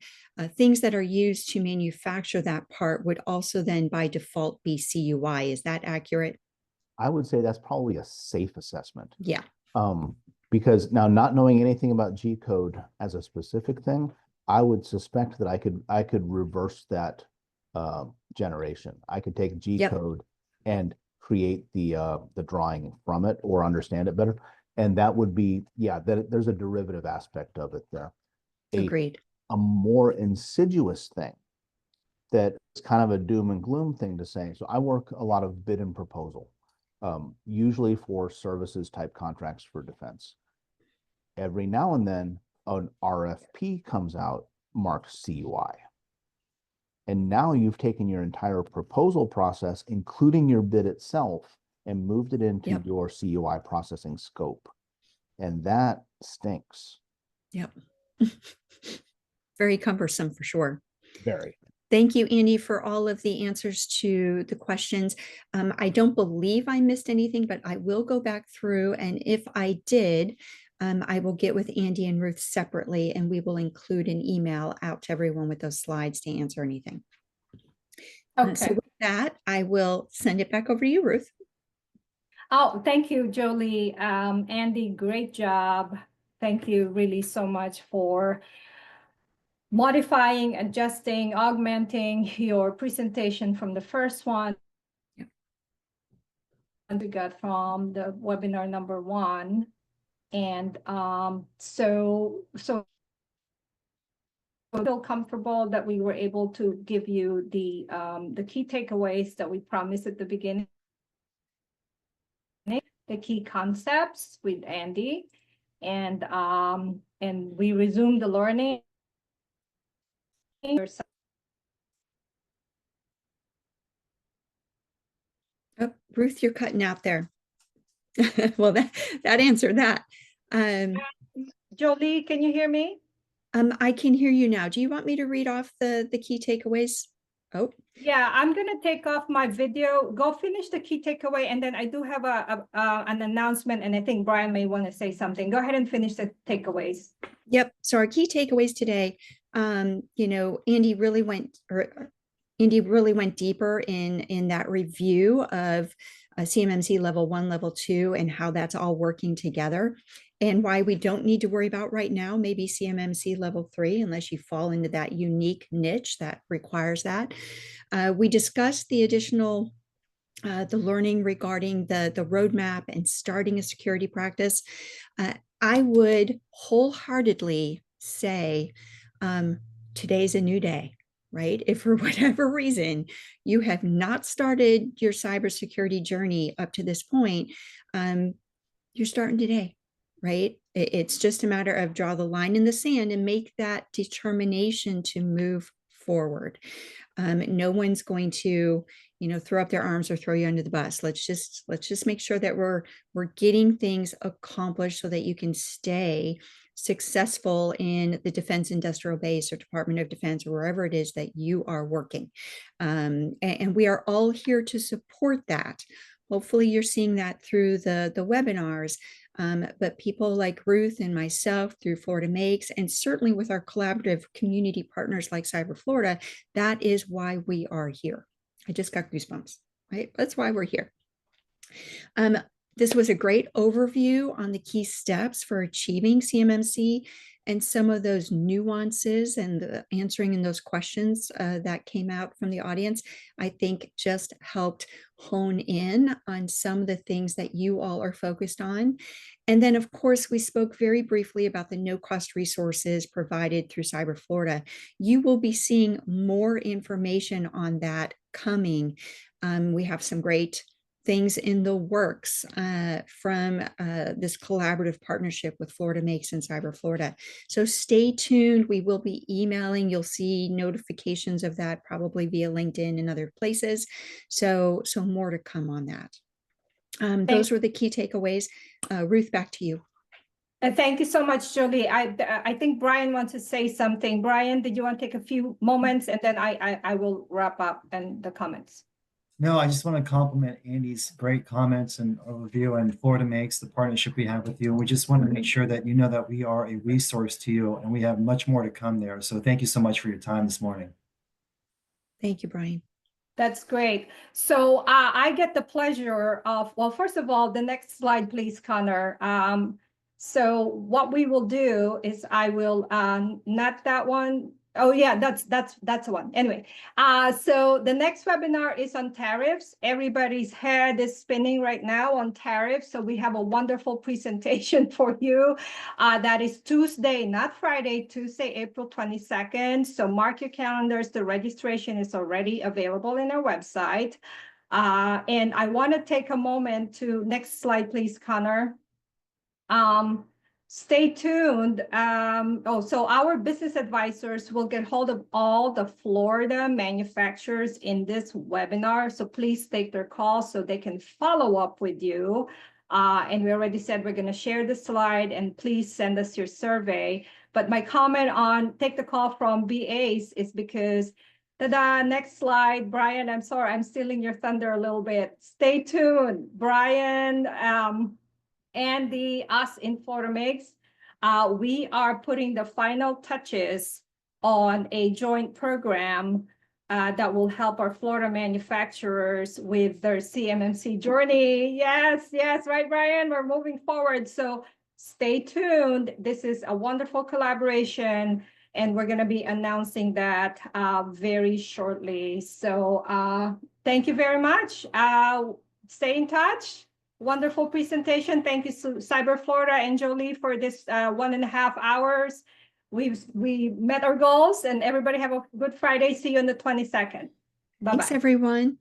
things that are used to manufacture that part would also then by default be CUI. Is that accurate? I would say that's probably a safe assessment. Yeah. Because now not knowing anything about G code as a specific thing, I would suspect that I could reverse that generation. I could take G code and create the drawing from it or understand it better. And that would be, there's a derivative aspect of it there. Agreed. A more insidious thing that is kind of a doom and gloom thing to say. So I work a lot of bid and proposal, usually for services type contracts for defense. Every now and then an RFP comes out marked CUI. And now you've taken your entire proposal process, including your bid itself, and moved it into your CUI processing scope. And that stinks. Yep. Very cumbersome for sure. Very. Thank you, Andy, for all of the answers to the questions. I don't believe I missed anything, but I will go back through. And if I did, I will get with Andy and Ruth separately, and we will include an email out to everyone with those slides to answer anything. Okay. So with that, I will send it back over to you, Ruth. Oh, thank you, Jolie. Andy, great job. Thank you really so much for modifying, adjusting, augmenting your presentation from the first one. Yep. And we got from the webinar number 1. And so feel comfortable that we were able to give you the key takeaways that we promised at the beginning, the key concepts with Andy, and we resumed the learning. Oh, Ruth, you're cutting out there. Well, that answered that. Jolie, can you hear me? I can hear you now. Do you want me to read off the key takeaways? Oh, Yeah, I'm gonna take off my video. Go finish the key takeaway, and then I do have an announcement, and I think Brian may want to say something. Go ahead and finish the takeaways. yep. So our key takeaways today, Andy really went deeper in that review of CMMC level 1, level 2, and how that's all working together, and why we don't need to worry about right now maybe CMMC level 3 unless you fall into that unique niche that requires that. We discussed the additional the learning regarding the roadmap and starting a security practice. I would wholeheartedly say today's a new day, right? If for whatever reason you have not started your cybersecurity journey up to this point, you're starting today, right? It's just a matter of draw the line in the sand and make that determination to move forward. No one's going to, throw up their arms or throw you under the bus. Let's just make sure that we're getting things accomplished so that you can stay successful in the defense industrial base or Department of Defense or wherever it is that you are working. And we are all here to support that. Hopefully you're seeing that through the webinars, but people like Ruth and myself through FloridaMakes, and certainly with our collaborative community partners like Cyber Florida, that is why we are here. I just got goosebumps, right? That's why we're here. This was a great overview on the key steps for achieving CMMC and some of those nuances and the answering in those questions that came out from the audience, I think just helped hone in on some of the things that you all are focused on. And then, of course, we spoke very briefly about the no-cost resources provided through Cyber Florida. You will be seeing more information on that coming. We have some great things in the works from this collaborative partnership with FloridaMakes and Cyber Florida. So stay tuned. We will be emailing. You'll see notifications of that probably via LinkedIn and other places. So more to come on that. Those were the key takeaways. Ruth, back to you. Thank you so much, Jolie. I think Brian wants to say something. Brian, did you want to take a few moments, and then I will wrap up and the comments. No, I just want to compliment Andy's great comments and overview, and FloridaMakes, the partnership we have with you. We just want to make sure that you know that we are a resource to you, and we have much more to come there. So thank you so much for your time this morning. Thank you, Brian. That's great. So I get the pleasure of, well, first of all, the next slide, please, Connor. So what we will do is I will, not that one. Oh yeah, that's the one. Anyway, so the next webinar is on tariffs. Everybody's head is spinning right now on tariffs. So we have a wonderful presentation for you. That is Tuesday, not Friday, Tuesday, April 22nd. So mark your calendars. The registration is already available in our website. And I want to take a moment to, next slide, please, Connor. Stay tuned. So our business advisors will get hold of all the Florida manufacturers in this webinar. So please take their calls so they can follow up with you. And we already said we're going to share the slide, and please send us your survey. But my comment on take the call from BAs is because, ta-da, next slide, Brian, I'm sorry, I'm stealing your thunder a little bit. Stay tuned, Brian. Andy, us in FloridaMakes, we are putting the final touches on a joint program that will help our Florida manufacturers with their CMMC journey. Yes, yes, right, Brian, we're moving forward. So stay tuned. This is a wonderful collaboration, and we're going to be announcing that very shortly. So thank you very much. Stay in touch. Wonderful presentation. Thank you, Cyber Florida and Jolie, for this 1.5 hours. We met our goals, and everybody have a good Friday. See you on the 22nd. Bye-bye. Thanks, everyone.